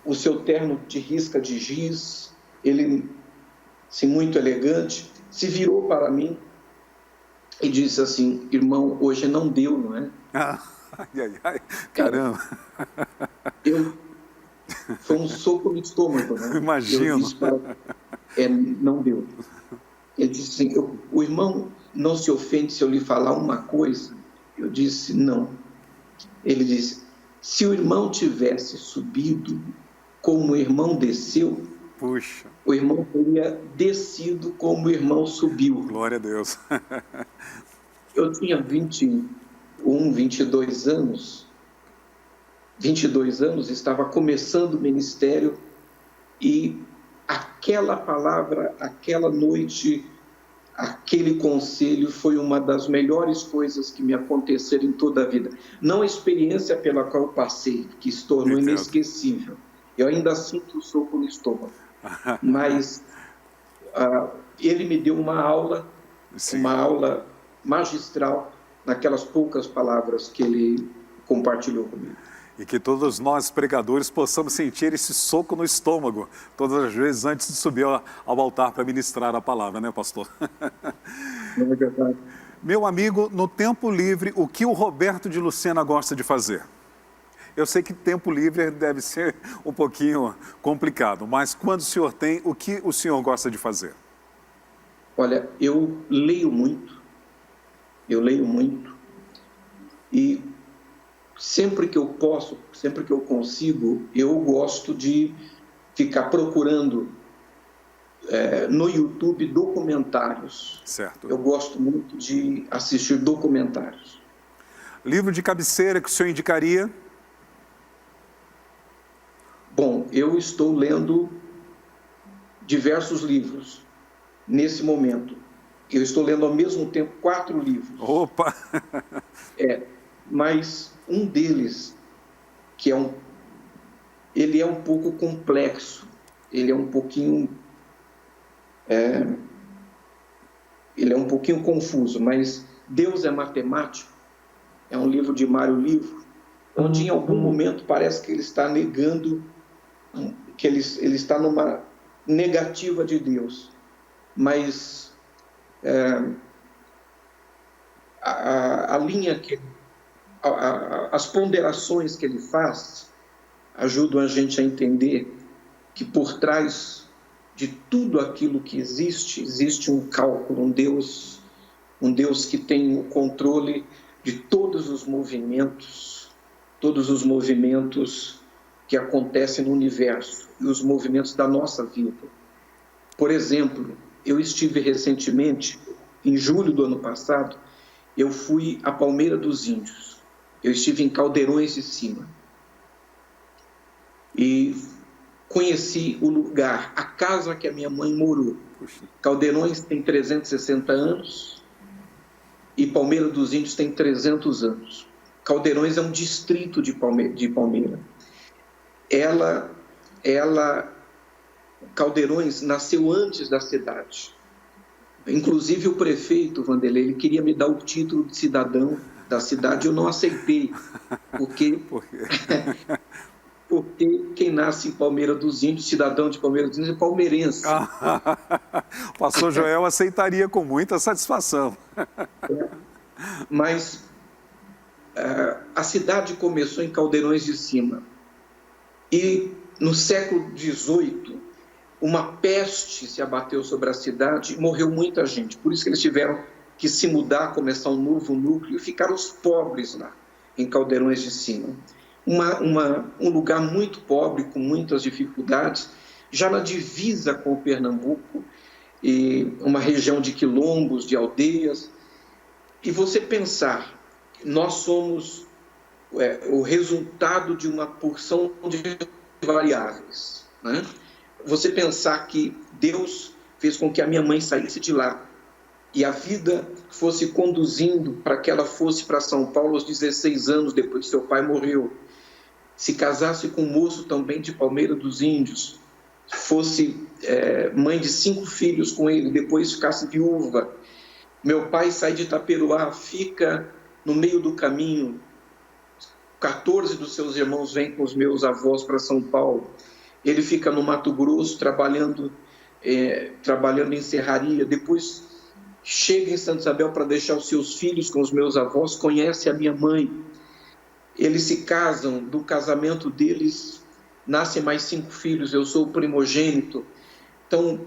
O seu terno de risca de giz, ele, assim, muito elegante, se virou para mim e disse assim: irmão, hoje não deu, não é? Ai, caramba. Foi um soco no estômago, né? Imagino. Não deu. Ele disse assim: o irmão não se ofende se eu lhe falar uma coisa? Eu disse: não. Ele disse: se o irmão tivesse subido como o irmão desceu, puxa, o irmão teria descido como o irmão subiu. Glória a Deus. Eu tinha 22 anos, estava começando o ministério e aquela palavra, aquela noite, aquele conselho foi uma das melhores coisas que me aconteceram em toda a vida. Não a experiência pela qual eu passei, que se tornou inesquecível. Eu ainda sinto o soco no estômago. Mas ele me deu uma aula, uma aula magistral, naquelas poucas palavras que ele compartilhou comigo. E que todos nós, pregadores, possamos sentir esse soco no estômago, todas as vezes antes de subir ao altar para ministrar a palavra, né, pastor? Não é verdade. Meu amigo, no tempo livre, o que o Roberto de Lucena gosta de fazer? Eu sei que tempo livre deve ser um pouquinho complicado, mas quando o senhor tem, o que o senhor gosta de fazer? Olha, eu leio muito, E sempre que eu posso, sempre que eu consigo, eu gosto de ficar procurando no YouTube documentários. Certo. Eu gosto muito de assistir documentários. Livro de cabeceira que o senhor indicaria? Bom, eu estou lendo diversos livros nesse momento. Eu estou lendo ao mesmo tempo 4 livros. Opa! Mas um deles, que ele é um pouco complexo, ele é um pouquinho confuso, mas Deus é Matemático, é um livro de Mário Livro, onde em algum momento parece que ele está negando, que ele está numa negativa de Deus, mas a linha que as ponderações que ele faz ajudam a gente a entender que por trás de tudo aquilo que existe um cálculo, um Deus que tem o controle de todos os movimentos que acontecem no universo e os movimentos da nossa vida. Por exemplo, eu estive recentemente, em julho do ano passado, eu fui a Palmeira dos Índios. Eu estive em Caldeirões de Cima. E conheci o lugar, a casa que a minha mãe morou. Caldeirões tem 360 anos e Palmeira dos Índios tem 300 anos. Caldeirões é um distrito de Palmeira. Caldeirões nasceu antes da cidade. Inclusive o prefeito, Vanderlei, ele queria me dar o título de cidadão da cidade, eu não aceitei, porque quem nasce em Palmeira dos Índios, cidadão de Palmeira dos Índios, é palmeirense. O pastor Joel aceitaria com muita satisfação. Mas a cidade começou em Caldeirões de Cima. E no século XVIII, uma peste se abateu sobre a cidade e morreu muita gente. Por isso que eles tiveram que se mudar, começar um novo núcleo, e ficaram os pobres lá, em Caldeirões de Cima. Um lugar muito pobre, com muitas dificuldades, já na divisa com o Pernambuco, e uma região de quilombos, de aldeias. E você pensar, nós somos o resultado de uma porção de variáveis, né? Você pensar que Deus fez com que a minha mãe saísse de lá e a vida fosse conduzindo para que ela fosse para São Paulo aos 16 anos, depois que seu pai morreu, se casasse com um moço também de Palmeira dos Índios, fosse mãe de 5 filhos com ele, depois ficasse viúva. Meu pai sai de Itaperuá, fica no meio do caminho, 14 dos seus irmãos vêm com os meus avós para São Paulo. Ele fica no Mato Grosso trabalhando em serraria, depois chega em Santa Isabel para deixar os seus filhos com os meus avós, conhece a minha mãe. Eles se casam, do casamento deles nascem mais 5 filhos, eu sou o primogênito. Então,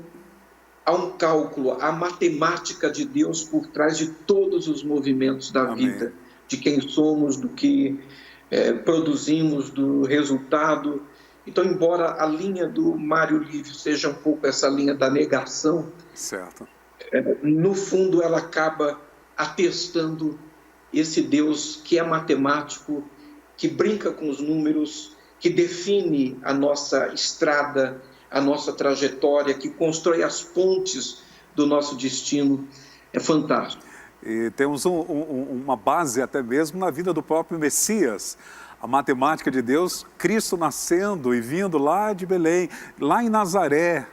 há um cálculo, há matemática de Deus por trás de todos os movimentos da vida, de quem somos, do que produzimos, do resultado. Então, embora a linha do Mário Livio seja um pouco essa linha da negação, certo. No fundo ela acaba atestando esse Deus que é matemático, que brinca com os números, que define a nossa estrada, a nossa trajetória, que constrói as pontes do nosso destino. É fantástico. E temos uma base até mesmo na vida do próprio Messias. A matemática de Deus, Cristo nascendo e vindo lá de Belém, lá em Nazaré,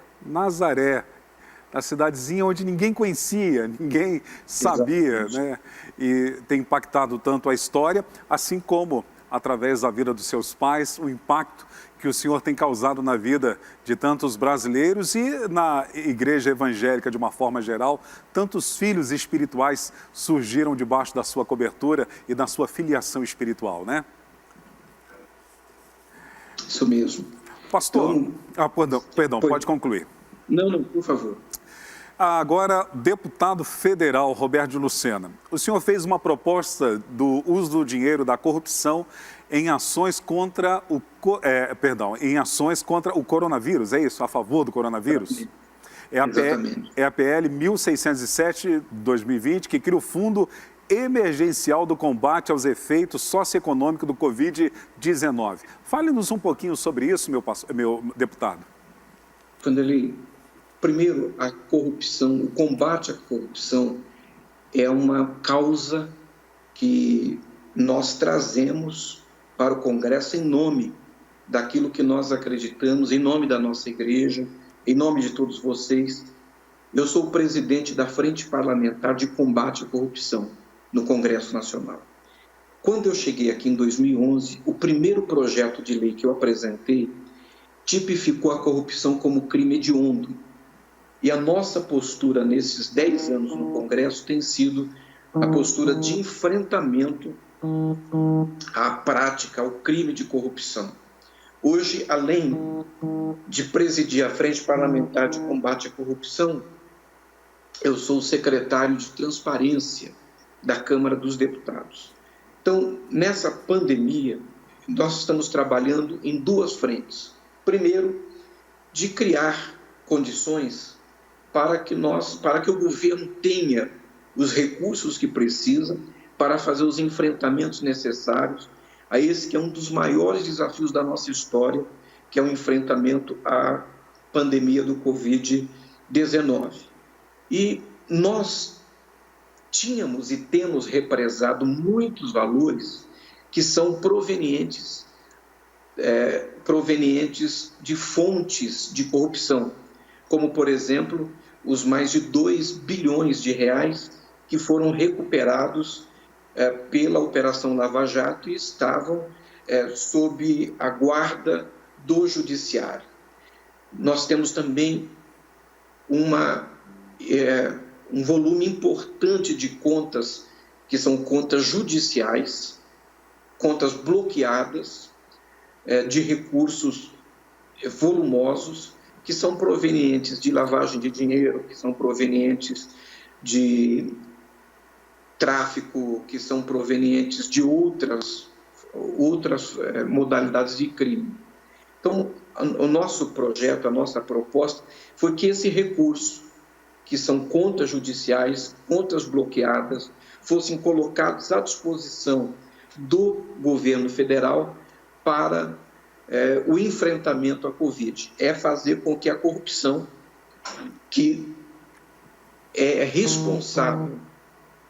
na cidadezinha onde ninguém conhecia, ninguém sabia, né? E tem impactado tanto a história, assim como, através da vida dos seus pais, o impacto que o Senhor tem causado na vida de tantos brasileiros e na igreja evangélica de uma forma geral. Tantos filhos espirituais surgiram debaixo da sua cobertura e da sua filiação espiritual, né? Isso mesmo. Pastor, perdão, pode concluir. Não, por favor. Agora, deputado federal Roberto de Lucena, o senhor fez uma proposta do uso do dinheiro da corrupção em ações contra o, em ações contra o coronavírus, é isso? A favor do coronavírus? É a PL 1607/2020, que cria o Fundo Emergencial do Combate aos Efeitos Socioeconômicos do Covid-19. Fale-nos um pouquinho sobre isso, meu deputado. Primeiro, a corrupção, o combate à corrupção é uma causa que nós trazemos para o Congresso em nome daquilo que nós acreditamos, em nome da nossa igreja, em nome de todos vocês. Eu sou o presidente da Frente Parlamentar de Combate à Corrupção no Congresso Nacional. Quando eu cheguei aqui em 2011, o primeiro projeto de lei que eu apresentei tipificou a corrupção como crime hediondo. E a nossa postura nesses 10 anos no Congresso tem sido a postura de enfrentamento à prática, ao crime de corrupção. Hoje, além de presidir a Frente Parlamentar de Combate à Corrupção, eu sou o secretário de Transparência da Câmara dos Deputados. Então, nessa pandemia, nós estamos trabalhando em duas frentes. Primeiro, de criar condições para que o governo tenha os recursos que precisa para fazer os enfrentamentos necessários a esse que é um dos maiores desafios da nossa história, que é o enfrentamento à pandemia do Covid-19. E nós tínhamos e temos represado muitos valores que são provenientes de fontes de corrupção, como, por exemplo, os mais de 2 bilhões de reais que foram recuperados pela Operação Lava Jato e estavam sob a guarda do Judiciário. Nós temos também um volume importante de contas, que são contas judiciais, contas bloqueadas, de recursos volumosos, que são provenientes de lavagem de dinheiro, que são provenientes de tráfico, que são provenientes de outras modalidades de crime. Então, o nosso projeto, a nossa proposta foi que esse recurso, que são contas judiciais, contas bloqueadas, fossem colocados à disposição do governo federal para o enfrentamento à Covid. É fazer com que a corrupção, que é responsável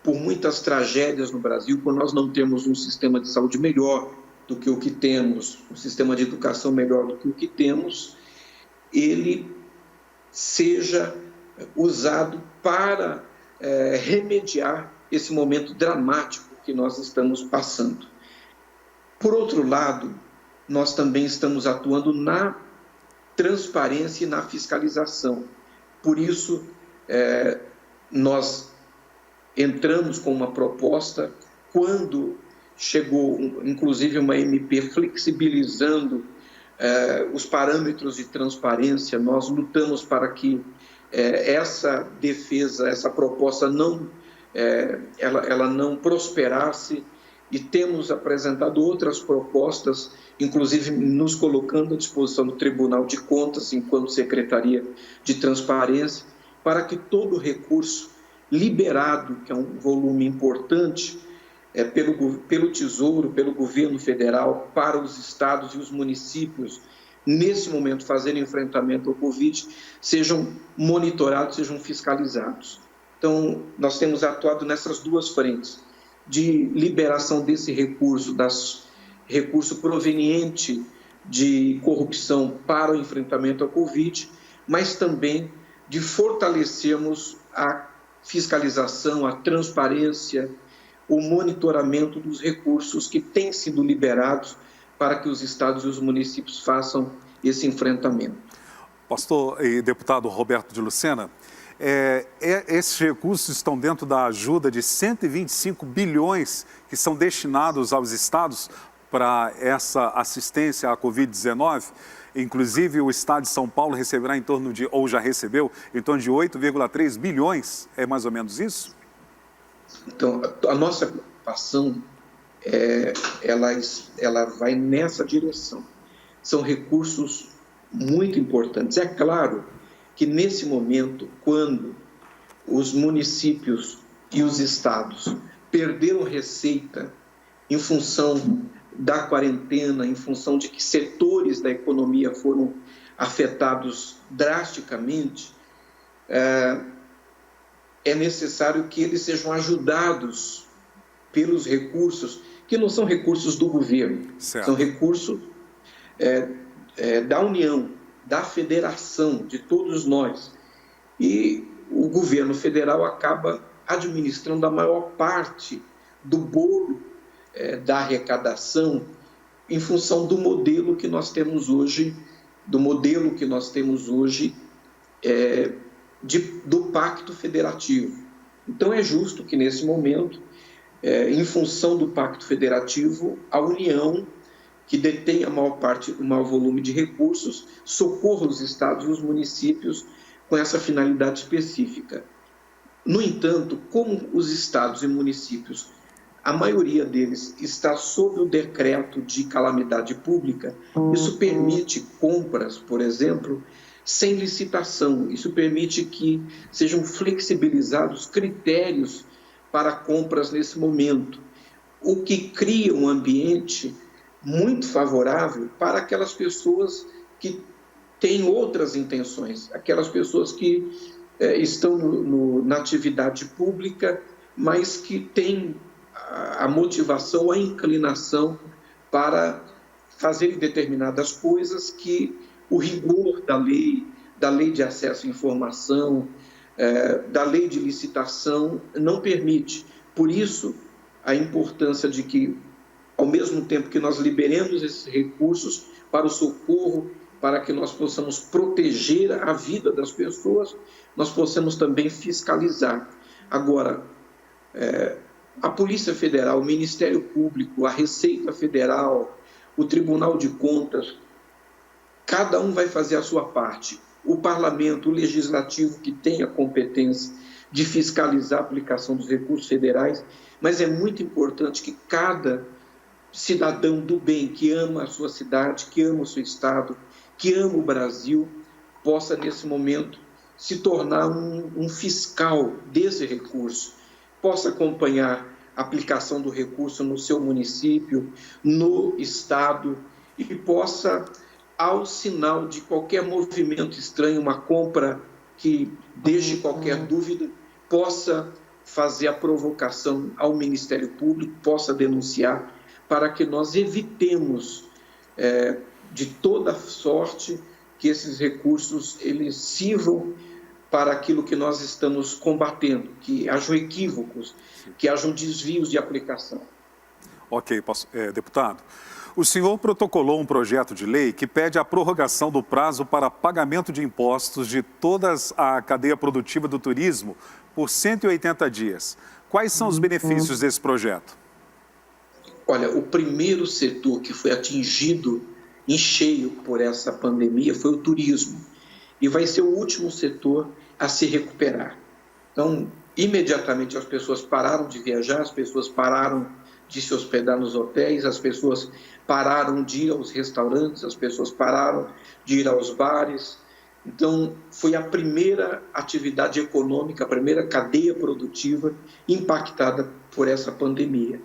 por muitas tragédias no Brasil, por nós não termos um sistema de saúde melhor do que o que temos, um sistema de educação melhor do que o que temos, ele seja usado para remediar esse momento dramático que nós estamos passando. Por outro lado, nós também estamos atuando na transparência e na fiscalização. Por isso, nós entramos com uma proposta quando chegou, inclusive, uma MP flexibilizando os parâmetros de transparência. Nós lutamos para que essa defesa, essa proposta ela não prosperasse, e temos apresentado outras propostas, inclusive nos colocando à disposição do Tribunal de Contas, enquanto Secretaria de Transparência, para que todo recurso liberado, que é um volume importante, pelo Tesouro, pelo governo federal, para os estados e os municípios, nesse momento, fazerem enfrentamento ao Covid, sejam monitorados, sejam fiscalizados. Então, nós temos atuado nessas duas frentes, de liberação desse recurso, recurso proveniente de corrupção para o enfrentamento à Covid, mas também de fortalecermos a fiscalização, a transparência, o monitoramento dos recursos que têm sido liberados para que os estados e os municípios façam esse enfrentamento. Pastor e deputado Roberto de Lucena, esses recursos estão dentro da ajuda de 125 bilhões que são destinados aos estados para essa assistência à Covid-19. Inclusive, o Estado de São Paulo receberá em torno de, ou já recebeu, em torno de 8,3 bilhões. É mais ou menos isso? Então, a nossa preocupação, ela vai nessa direção. São recursos muito importantes. É claro que, nesse momento, quando os municípios e os estados perderam receita em função da quarentena, em função de que setores da economia foram afetados drasticamente, é necessário que eles sejam ajudados pelos recursos, que não são recursos do governo, certo, são recursos da União, da federação, de todos nós. E o governo federal acaba administrando a maior parte do bolo da arrecadação em função do modelo que nós temos hoje, do Pacto Federativo. Então, é justo que, nesse momento, em função do Pacto Federativo, a União, que detém a maior parte, o maior volume de recursos, socorra os estados e os municípios com essa finalidade específica. No entanto, como os estados e municípios, a maioria deles está sob o decreto de calamidade pública, isso permite compras, por exemplo, sem licitação. Isso permite que sejam flexibilizados critérios para compras nesse momento, o que cria um ambiente muito favorável para aquelas pessoas que têm outras intenções, aquelas pessoas que estão na atividade pública, mas que têm a motivação, a inclinação para fazer determinadas coisas que o rigor da lei de acesso à informação, da lei de licitação não permite. Por isso, a importância de que, ao mesmo tempo que nós liberemos esses recursos para o socorro, para que nós possamos proteger a vida das pessoas, nós possamos também fiscalizar. Agora, a Polícia Federal, o Ministério Público, a Receita Federal, o Tribunal de Contas, cada um vai fazer a sua parte. O Parlamento, o Legislativo, que tem a competência de fiscalizar a aplicação dos recursos federais, mas é muito importante que cada cidadão do bem, que ama a sua cidade, que ama o seu estado, que ama o Brasil, possa, nesse momento, se tornar um fiscal desse recurso, possa acompanhar a aplicação do recurso no seu município, no estado, e possa, ao sinal de qualquer movimento estranho, uma compra que deixe qualquer dúvida, possa fazer a provocação ao Ministério Público, possa denunciar, para que nós evitemos de toda sorte que esses recursos eles sirvam para aquilo que nós estamos combatendo, que hajam equívocos, que hajam desvios de aplicação. Ok, deputado. O senhor protocolou um projeto de lei que pede a prorrogação do prazo para pagamento de impostos de toda a cadeia produtiva do turismo por 180 dias. Quais são os benefícios desse projeto? Olha, o primeiro setor que foi atingido em cheio por essa pandemia foi o turismo. E vai ser o último setor a se recuperar. Então, imediatamente as pessoas pararam de viajar, as pessoas pararam de se hospedar nos hotéis, as pessoas pararam de ir aos restaurantes, as pessoas pararam de ir aos bares. Então, foi a primeira atividade econômica, a primeira cadeia produtiva impactada por essa pandemia.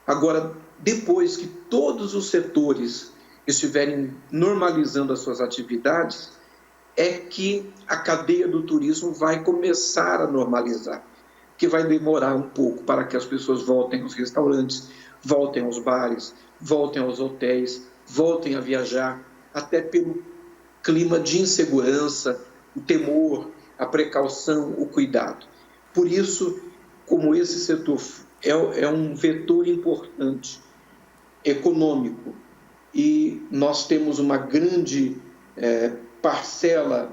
Agora, depois que todos os setores estiverem normalizando as suas atividades, é que a cadeia do turismo vai começar a normalizar, que vai demorar um pouco para que as pessoas voltem aos restaurantes, voltem aos bares, voltem aos hotéis, voltem a viajar, até pelo clima de insegurança, o temor, a precaução, o cuidado. Por isso, como esse setor é um vetor importante, econômico, e nós temos uma grande parcela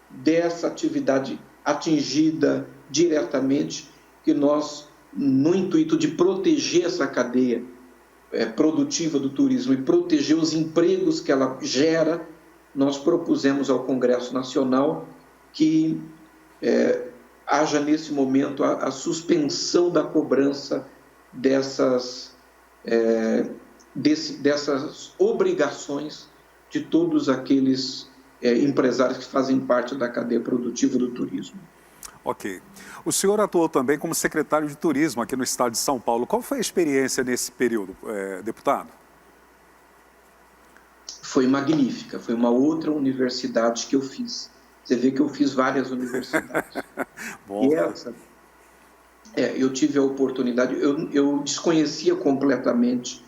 dessa atividade atingida diretamente, que nós, no intuito de proteger essa cadeia, produtiva do turismo e proteger os empregos que ela gera, nós propusemos ao Congresso Nacional que haja nesse momento a suspensão da cobrança dessas obrigações de todos aqueles empresários que fazem parte da cadeia produtiva do turismo. Ok. O senhor atuou também como secretário de turismo aqui no estado de São Paulo. Qual foi a experiência nesse período, deputado? Foi magnífica, foi uma outra universidade que eu fiz. Você vê que eu fiz várias universidades. Bom. E essa, eu tive a oportunidade, eu desconhecia completamente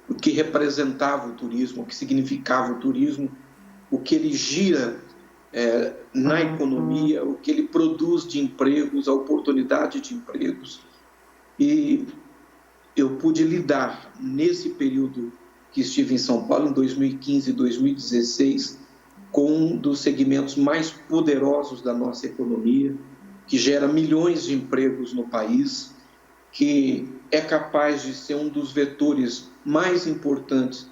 o que representava o turismo, o que significava o turismo, o que ele gira na economia, o que ele produz de empregos, a oportunidade de empregos. E eu pude lidar, nesse período que estive em São Paulo, em 2015 e 2016, com um dos segmentos mais poderosos da nossa economia, que gera milhões de empregos no país, que é capaz de ser um dos vetores mais importantes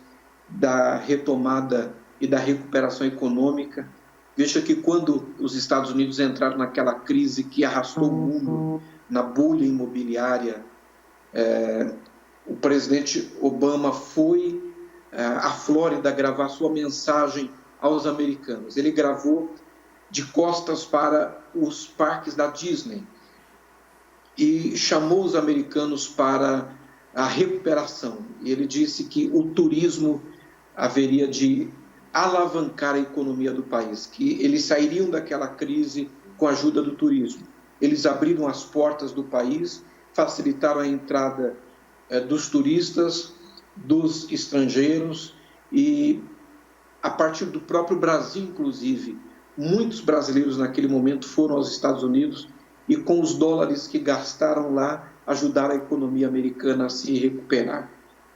da retomada e da recuperação econômica. Veja que quando os Estados Unidos entraram naquela crise que arrastou o mundo, na bolha imobiliária, o presidente Obama foi à Flórida gravar sua mensagem aos americanos. Ele gravou de costas para os parques da Disney e chamou os americanos para a recuperação. E ele disse que o turismo haveria de alavancar a economia do país, que eles sairiam daquela crise com a ajuda do turismo. Eles abriram as portas do país, facilitaram a entrada dos turistas, dos estrangeiros e, a partir do próprio Brasil, inclusive, muitos brasileiros naquele momento foram aos Estados Unidos e, com os dólares que gastaram lá, ajudaram a economia americana a se recuperar.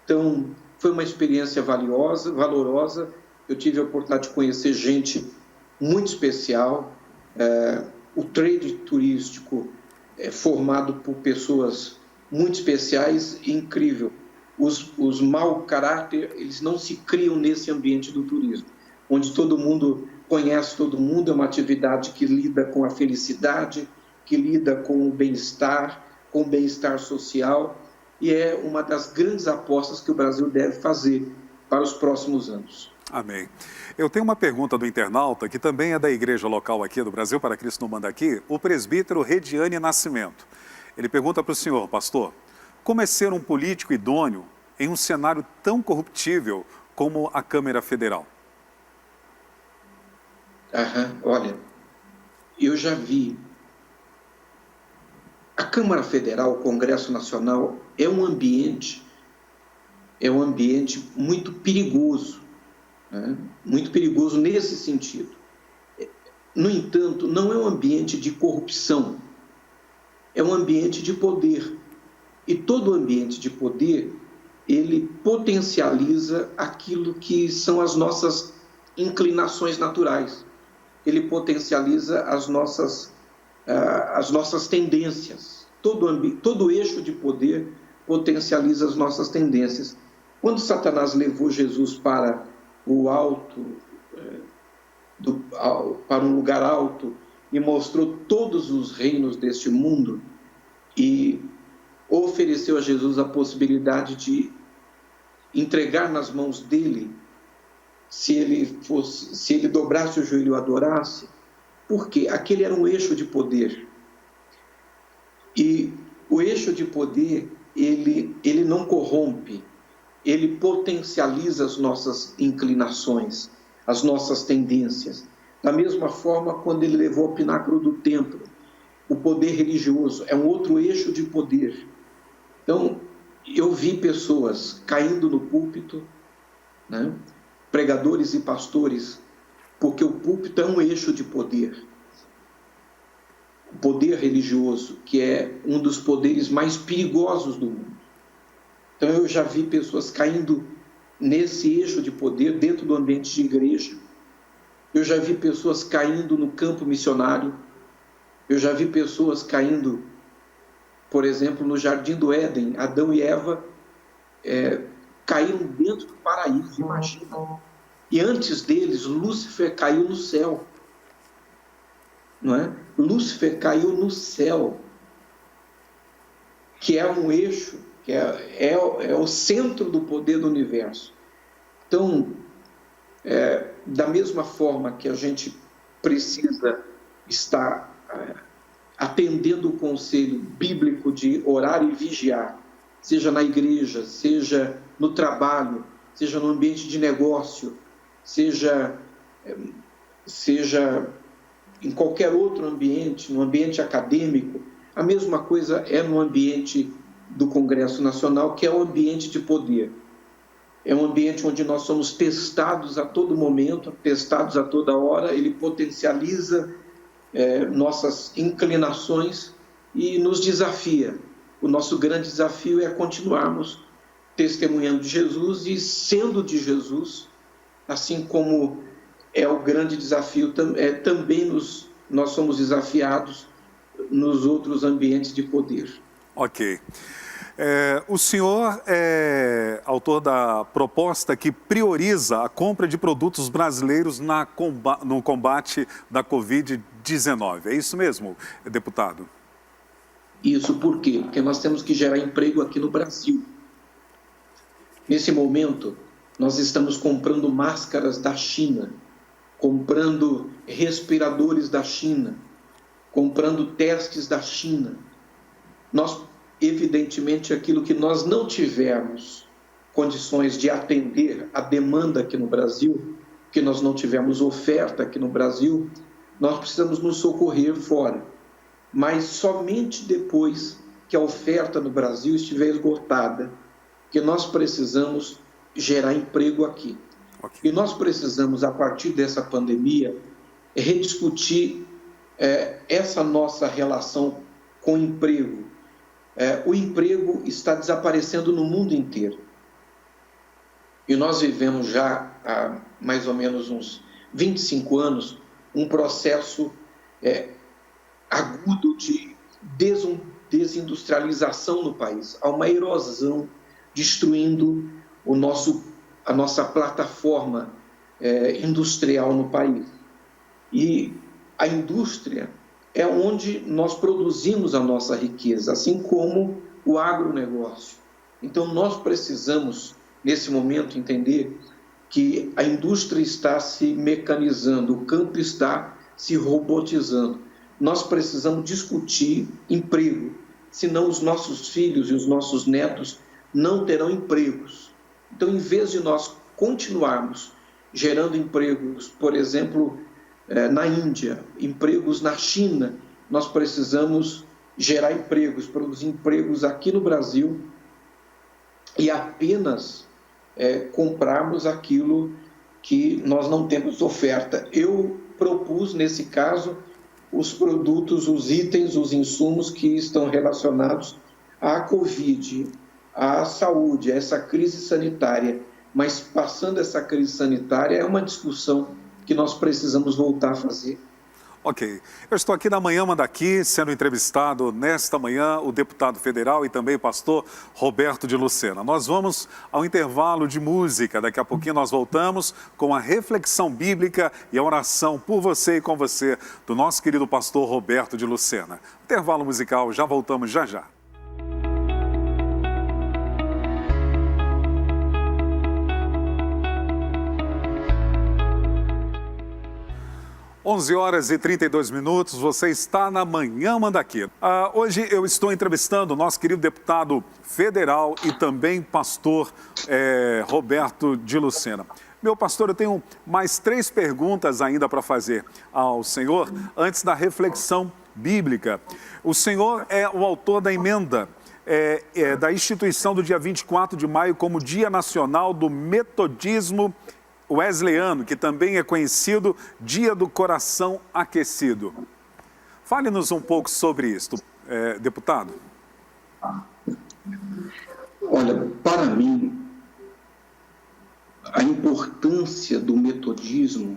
Então, foi uma experiência valorosa. Eu tive a oportunidade de conhecer gente muito especial. O trade turístico é formado por pessoas muito especiais e incrível. Os mau caráter, eles não se criam nesse ambiente do turismo, onde todo mundo conhece todo mundo, é uma atividade que lida com a felicidade, que lida com o bem-estar social, e é uma das grandes apostas que o Brasil deve fazer para os próximos anos. Amém. Eu tenho uma pergunta do internauta, que também é da igreja local aqui do Brasil para Cristo no Manda Aqui, o presbítero Rediane Nascimento. Ele pergunta para o senhor, pastor, como é ser um político idôneo em um cenário tão corruptível como a Câmara Federal? Olha, eu já vi. A Câmara Federal, o Congresso Nacional, é um ambiente muito perigoso, né? Muito perigoso nesse sentido. No entanto, não é um ambiente de corrupção, é um ambiente de poder. E todo ambiente de poder, ele potencializa aquilo que são as nossas inclinações naturais. Ele potencializa as nossas tendências. Todo eixo de poder potencializa as nossas tendências. Quando Satanás levou Jesus para o alto, para um lugar alto, e mostrou todos os reinos deste mundo, e ofereceu a Jesus a possibilidade de entregar nas mãos dele, se ele dobrasse o joelho e o adorasse, porque aquele era um eixo de poder. E o eixo de poder, ele não corrompe, ele potencializa as nossas inclinações, as nossas tendências. Da mesma forma, quando ele levou ao pináculo do templo, o poder religioso é um outro eixo de poder. Então, eu vi pessoas caindo no púlpito, né? Pregadores e pastores, porque o púlpito é um eixo de poder. O poder religioso, que é um dos poderes mais perigosos do mundo. Então, eu já vi pessoas caindo nesse eixo de poder dentro do ambiente de igreja. Eu já vi pessoas caindo no campo missionário. Eu já vi pessoas caindo, por exemplo, no Jardim do Éden. Adão e Eva caíram dentro do paraíso, imagina. E antes deles, Lúcifer caiu no céu. Não é? Lúcifer caiu no céu, que é um eixo, que é o centro do poder do universo. Então, da mesma forma que a gente precisa estar atendendo o conselho bíblico de orar e vigiar, seja na igreja, seja no trabalho, seja no ambiente de negócio, seja em qualquer outro ambiente, no ambiente acadêmico, a mesma coisa é no ambiente do Congresso Nacional, que é o ambiente de poder. É um ambiente onde nós somos testados a todo momento, testados a toda hora, ele potencializa nossas inclinações e nos desafia. O nosso grande desafio é continuarmos testemunhando de Jesus e sendo de Jesus, assim como é o grande desafio, também nós somos desafiados nos outros ambientes de poder. Ok. O senhor é autor da proposta que prioriza a compra de produtos brasileiros no combate da Covid-19. É isso mesmo, deputado? Isso por quê? Porque nós temos que gerar emprego aqui no Brasil. Nesse momento, nós estamos comprando máscaras da China, comprando respiradores da China, comprando testes da China. Nós, evidentemente, aquilo que nós não tivermos condições de atender a demanda aqui no Brasil, que nós não tivemos oferta aqui no Brasil, nós precisamos nos socorrer fora. Mas somente depois que a oferta no Brasil estiver esgotada, que nós precisamos gerar emprego aqui. Okay. E nós precisamos, a partir dessa pandemia, rediscutir essa nossa relação com o emprego. O emprego está desaparecendo no mundo inteiro. E nós vivemos já há mais ou menos uns 25 anos um processo agudo de desindustrialização no país. Há uma erosão destruindo a nossa plataforma industrial no país. E a indústria é onde nós produzimos a nossa riqueza, assim como o agronegócio. Então, nós precisamos, nesse momento, entender que a indústria está se mecanizando, o campo está se robotizando. Nós precisamos discutir emprego, senão os nossos filhos e os nossos netos não terão empregos. Então, em vez de nós continuarmos gerando empregos, por exemplo, na Índia, empregos na China, nós precisamos gerar empregos, produzir empregos aqui no Brasil e apenas comprarmos aquilo que nós não temos oferta. Eu propus, nesse caso, os produtos, os itens, os insumos que estão relacionados à Covid, à saúde, a essa crise sanitária. Mas passando essa crise sanitária, é uma discussão que nós precisamos voltar a fazer. Ok. Eu estou aqui na Manhã Manda Aqui, sendo entrevistado nesta manhã o deputado federal e também o pastor Roberto de Lucena. Nós vamos ao intervalo de música. Daqui a pouquinho nós voltamos com a reflexão bíblica e a oração por você e com você do nosso querido pastor Roberto de Lucena. Intervalo musical, já voltamos já já. 11h32, você está na Manhã Manda Aqui. Hoje eu estou entrevistando o nosso querido deputado federal e também pastor Roberto de Lucena. Meu pastor, eu tenho mais 3 perguntas ainda para fazer ao senhor antes da reflexão bíblica. O senhor é o autor da emenda da instituição do dia 24 de maio como Dia Nacional do Metodismo Wesleyano, que também é conhecido Dia do Coração Aquecido. Fale-nos um pouco sobre isto, deputado. Olha, para mim, a importância do metodismo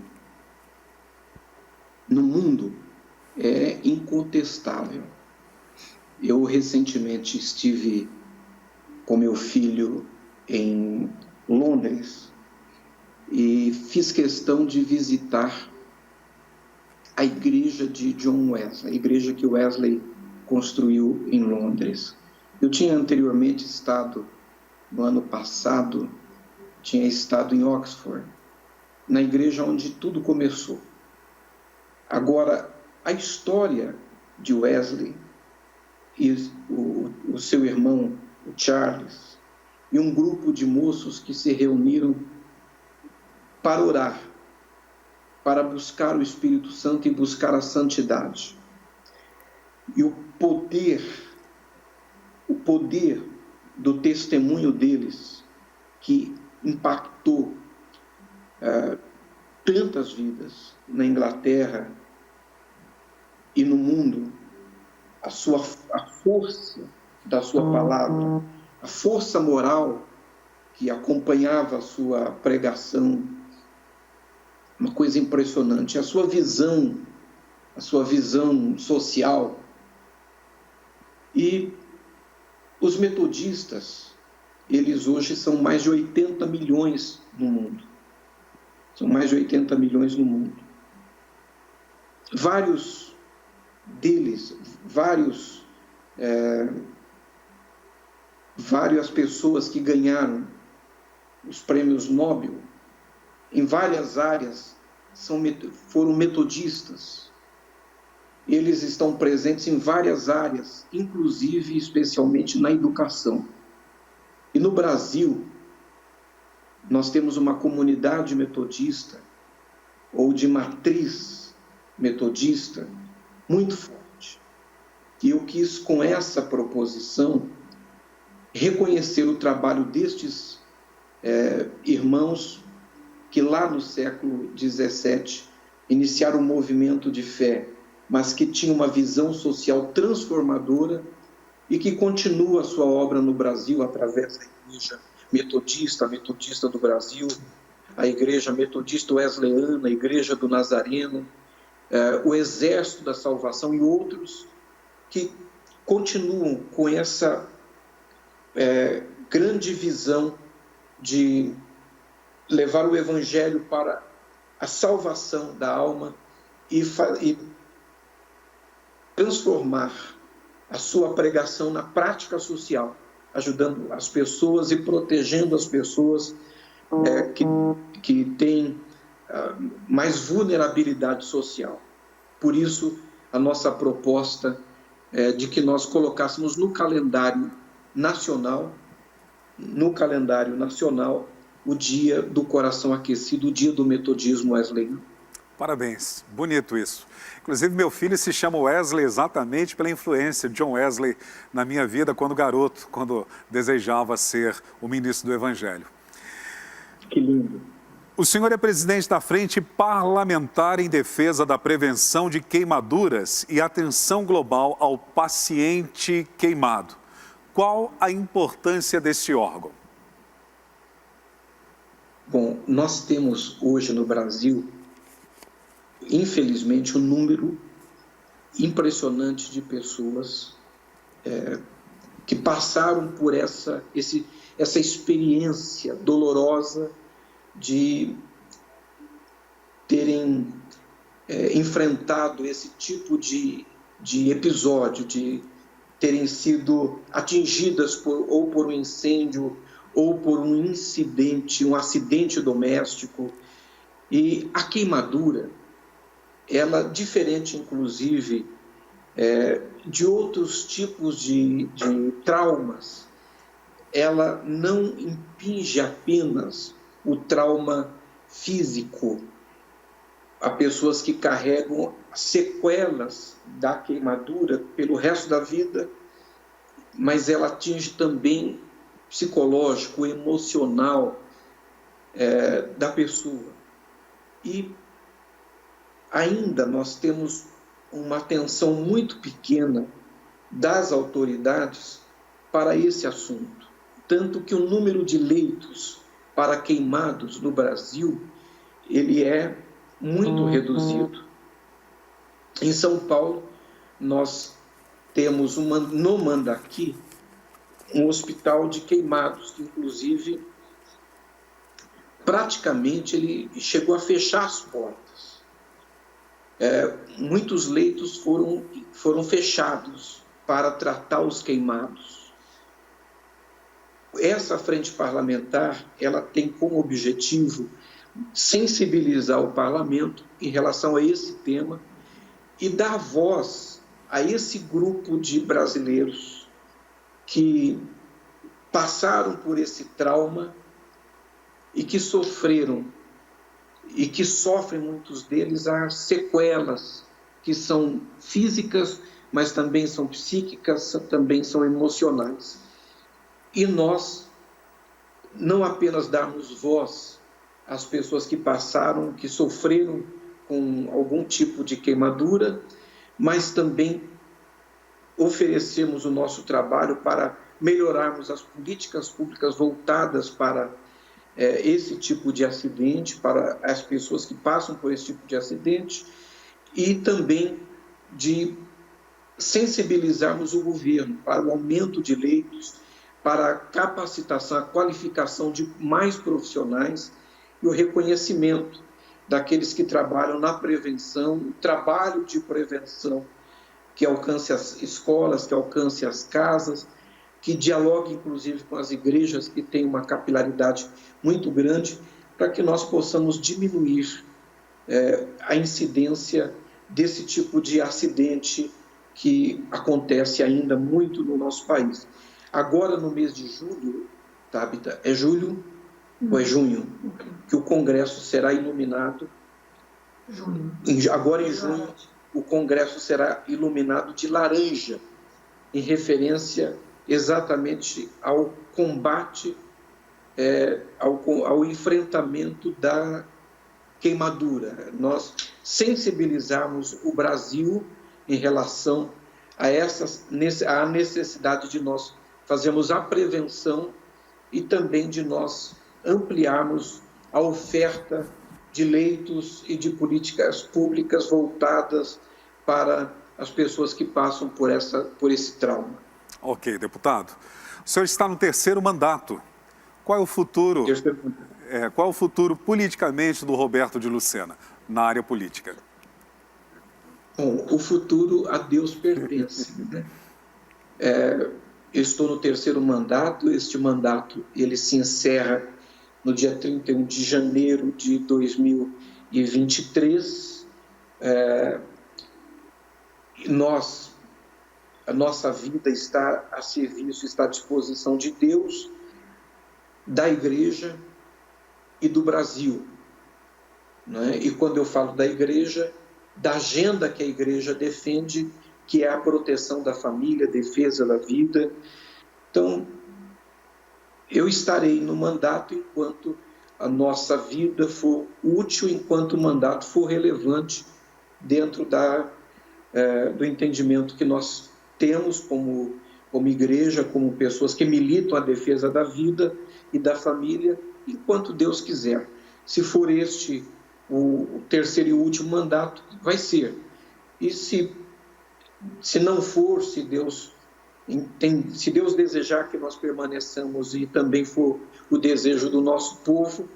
no mundo é incontestável. Eu recentemente estive com meu filho em Londres e fiz questão de visitar a igreja de John Wesley, a igreja que Wesley construiu em Londres. Eu tinha anteriormente estado, no ano passado, tinha estado em Oxford, na igreja onde tudo começou. Agora, a história de Wesley e o seu irmão, o Charles, e um grupo de moços que se reuniram para orar, para buscar o Espírito Santo e buscar a santidade. E o poder do testemunho deles, que impactou tantas vidas na Inglaterra e no mundo, a força da sua palavra, a força moral que acompanhava a sua pregação, uma coisa impressionante, a sua visão social. E os metodistas, eles hoje são mais de 80 milhões no mundo. São mais de 80 milhões no mundo. Vários deles, várias pessoas que ganharam os prêmios Nobel em várias áreas foram metodistas. Eles estão presentes em várias áreas, inclusive, especialmente na educação. E no Brasil, nós temos uma comunidade metodista, ou de matriz metodista, muito forte. E eu quis, com essa proposição, reconhecer o trabalho destes irmãos que lá no século XVII iniciaram um movimento de fé, mas que tinha uma visão social transformadora e que continua a sua obra no Brasil através da Igreja Metodista do Brasil, a Igreja Metodista Wesleyana, a Igreja do Nazareno, o Exército da Salvação e outros que continuam com essa grande visão de levar o Evangelho para a salvação da alma e transformar a sua pregação na prática social, ajudando as pessoas e protegendo as pessoas que têm mais vulnerabilidade social. Por isso, a nossa proposta é de que nós colocássemos no calendário nacional, o dia do coração aquecido, o dia do metodismo wesleyano. Parabéns, bonito isso. Inclusive, meu filho se chama Wesley exatamente pela influência de John Wesley na minha vida quando garoto, quando desejava ser o ministro do Evangelho. Que lindo. O senhor é presidente da Frente Parlamentar em Defesa da Prevenção de Queimaduras e Atenção Global ao Paciente Queimado. Qual a importância desse órgão? Bom, nós temos hoje no Brasil, infelizmente, um número impressionante de pessoas que passaram por essa experiência dolorosa de terem enfrentado esse tipo de episódio, de terem sido atingidas ou por um incêndio ou por um incidente, um acidente doméstico. E a queimadura, ela, diferente inclusive de outros tipos de traumas, ela não impinge apenas o trauma físico a pessoas que carregam sequelas da queimadura pelo resto da vida, mas ela atinge também psicológico, emocional da pessoa. E ainda nós temos uma atenção muito pequena das autoridades para esse assunto, tanto que o número de leitos para queimados no Brasil, ele é muito reduzido. Em São Paulo, nós temos no Mandaqui um hospital de queimados, que inclusive praticamente ele chegou a fechar as portas. Muitos leitos foram fechados para tratar os queimados. Essa frente parlamentar, ela tem como objetivo sensibilizar o parlamento em relação a esse tema e dar voz a esse grupo de brasileiros que passaram por esse trauma e que sofreram e que sofrem, muitos deles, as sequelas que são físicas, mas também são psíquicas, também são emocionais. E nós não apenas darmos voz às pessoas que passaram, que sofreram com algum tipo de queimadura, mas também oferecemos o nosso trabalho para melhorarmos as políticas públicas voltadas para esse tipo de acidente, para as pessoas que passam por esse tipo de acidente, e também de sensibilizarmos o governo para o aumento de leitos, para a capacitação, a qualificação de mais profissionais e o reconhecimento daqueles que trabalham na prevenção, o trabalho de prevenção que alcance as escolas, que alcance as casas, que dialogue inclusive com as igrejas, que têm uma capilaridade muito grande, para que nós possamos diminuir a incidência desse tipo de acidente que acontece ainda muito no nosso país. Agora, no mês de julho, Tabita, é julho ou é junho? Que o Congresso será iluminado. Junho. Agora, em junho, o Congresso será iluminado de laranja, em referência exatamente ao combate, ao enfrentamento da queimadura. Nós sensibilizarmos o Brasil em relação à necessidade de nós fazermos a prevenção e também de nós ampliarmos a oferta de leitos e de políticas públicas voltadas para as pessoas que passam por esse trauma. Ok, deputado. O senhor está no terceiro mandato. Qual é o futuro, qual é o futuro politicamente do Roberto de Lucena, na área política? Bom, o futuro a Deus pertence, né? Eu estou no terceiro mandato. Este mandato ele se encerra no dia 31 de janeiro de 2023. A nossa vida está a serviço, está à disposição de Deus, da Igreja e do Brasil, né? E quando eu falo da Igreja, da agenda que a Igreja defende, que é a proteção da família, a defesa da vida. Então, eu estarei no mandato enquanto a nossa vida for útil, enquanto o mandato for relevante dentro do entendimento que nós temos como igreja, como pessoas que militam a defesa da vida e da família, enquanto Deus quiser. Se for este o terceiro e último mandato, vai ser. E se não for, se Deus desejar que nós permaneçamos e também for o desejo do nosso povo,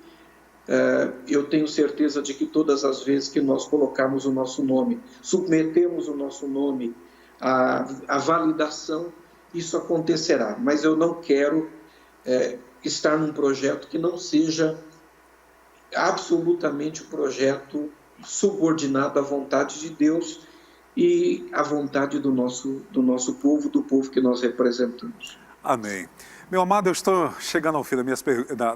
eu tenho certeza de que todas as vezes que nós colocarmos o nosso nome, submetemos o nosso nome à validação, isso acontecerá. Mas eu não quero estar num projeto que não seja absolutamente um projeto subordinado à vontade de Deus e à vontade do nosso povo, do povo que nós representamos. Amém. Meu amado, eu estou chegando ao fim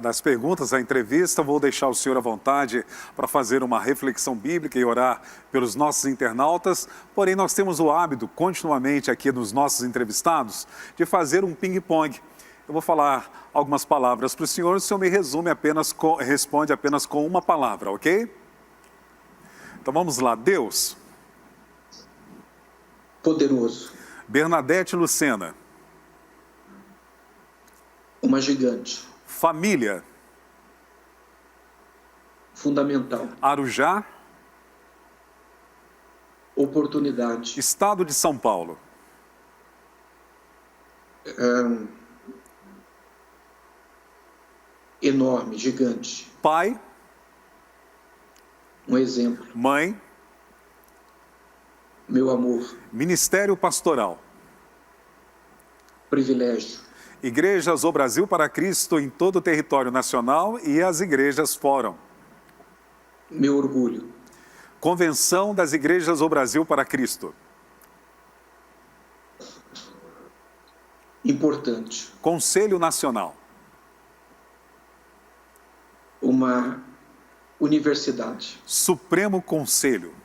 das perguntas da entrevista. Vou deixar o senhor à vontade para fazer uma reflexão bíblica e orar pelos nossos internautas. Porém, nós temos o hábito, continuamente aqui nos nossos entrevistados, de fazer um ping-pong. Eu vou falar algumas palavras para o senhor me responde apenas com uma palavra, ok? Então vamos lá. Deus. Poderoso. Bernadette Lucena. Uma gigante. Família. Fundamental. Arujá. Oportunidade. Estado de São Paulo. enorme, gigante. Pai, Um exemplo. mãe, Meu amor. ministério pastoral. Privilégio. Igrejas O Brasil para Cristo em todo o território nacional e as igrejas fórum. Meu orgulho. Convenção das Igrejas O Brasil para Cristo. Importante. Conselho Nacional. Uma universidade. Supremo Conselho.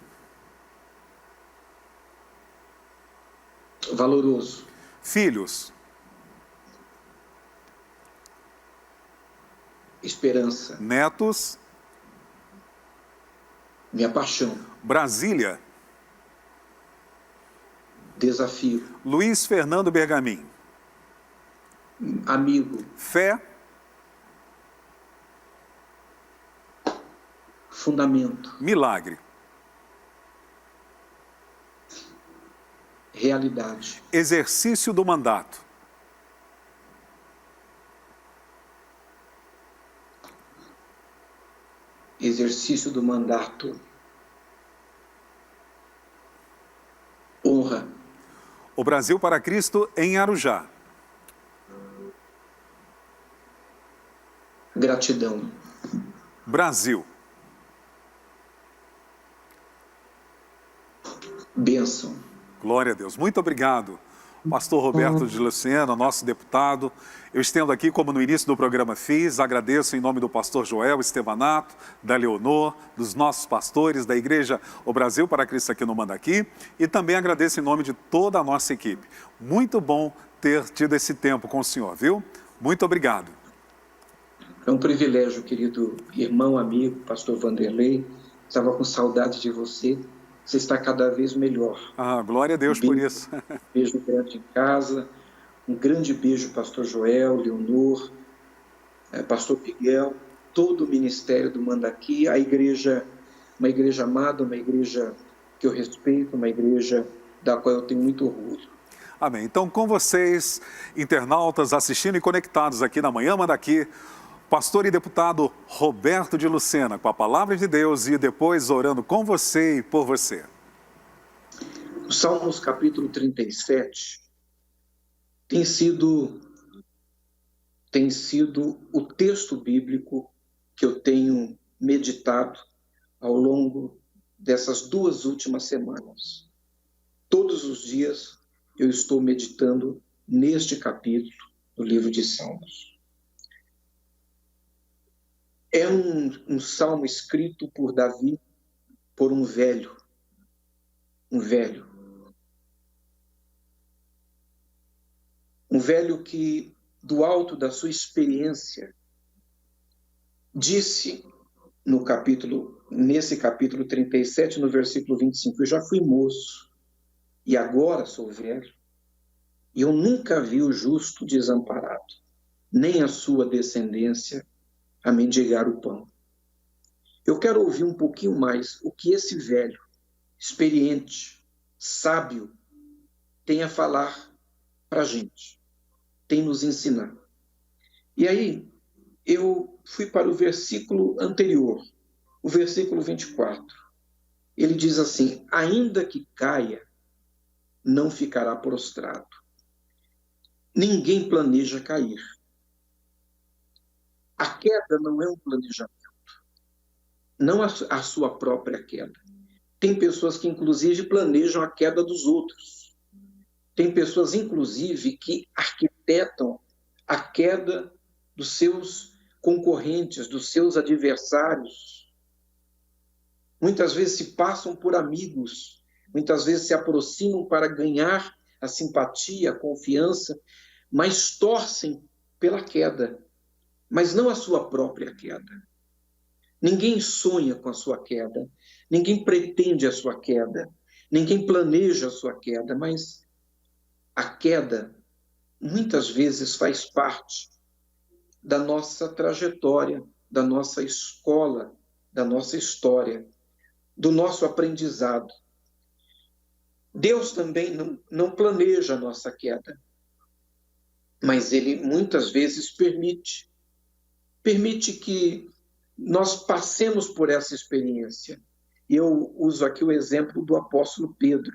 Valoroso. Filhos. Esperança. Netos. Minha paixão. Brasília. Desafio. Luiz Fernando Bergamin. Amigo. Fé. Fundamento. Milagre. Realidade. Exercício do mandato. Exercício do mandato. Honra. O Brasil para Cristo em Arujá. Gratidão. Brasil. Bênção. Glória a Deus. Muito obrigado, pastor Roberto de Lucena, nosso deputado. Eu estendo aqui, como no início do programa fiz, agradeço em nome do pastor Joel Estevanato, da Leonor, dos nossos pastores, da Igreja O Brasil para Cristo aqui no Mandaqui, e também agradeço em nome de toda a nossa equipe. Muito bom ter tido esse tempo com o senhor, viu? Muito obrigado. É um privilégio, querido irmão, amigo, pastor Vanderlei. Estava com saudade de você. Você está cada vez melhor. Ah, glória a Deus por isso. Beijo grande em casa. Um grande beijo, pastor Joel, Leonor, pastor Miguel, todo o ministério do Mandaqui, a igreja, uma igreja amada, uma igreja que eu respeito, uma igreja da qual eu tenho muito orgulho. Amém. Então, com vocês, internautas assistindo e conectados aqui na Manhã Mandaqui, pastor e deputado Roberto de Lucena, com a palavra de Deus e depois orando com você e por você. O Salmos capítulo 37 tem sido o texto bíblico que eu tenho meditado ao longo dessas 2 últimas semanas. Todos os dias eu estou meditando neste capítulo do livro de Salmos. É um salmo escrito por Davi, por um velho. Um velho que, do alto da sua experiência, disse nesse capítulo 37, no versículo 25, eu já fui moço e agora sou velho, e eu nunca vi o justo desamparado, nem a sua descendência a mendigar o pão. Eu quero ouvir um pouquinho mais o que esse velho, experiente, sábio, tem a falar para a gente, tem nos ensinar. E aí, eu fui para o versículo anterior, o versículo 24. Ele diz assim: ainda que caia, não ficará prostrado. Ninguém planeja cair. A queda não é um planejamento, não a sua própria queda. Tem pessoas que, inclusive, planejam a queda dos outros. Tem pessoas, inclusive, que arquitetam a queda dos seus concorrentes, dos seus adversários. Muitas vezes se passam por amigos, muitas vezes se aproximam para ganhar a simpatia, a confiança, mas torcem pela queda, mas não a sua própria queda. Ninguém sonha com a sua queda, ninguém pretende a sua queda, ninguém planeja a sua queda, mas a queda muitas vezes faz parte da nossa trajetória, da nossa escola, da nossa história, do nosso aprendizado. Deus também não planeja a nossa queda, mas Ele muitas vezes permite permite que nós passemos por essa experiência. Eu uso aqui o exemplo do apóstolo Pedro,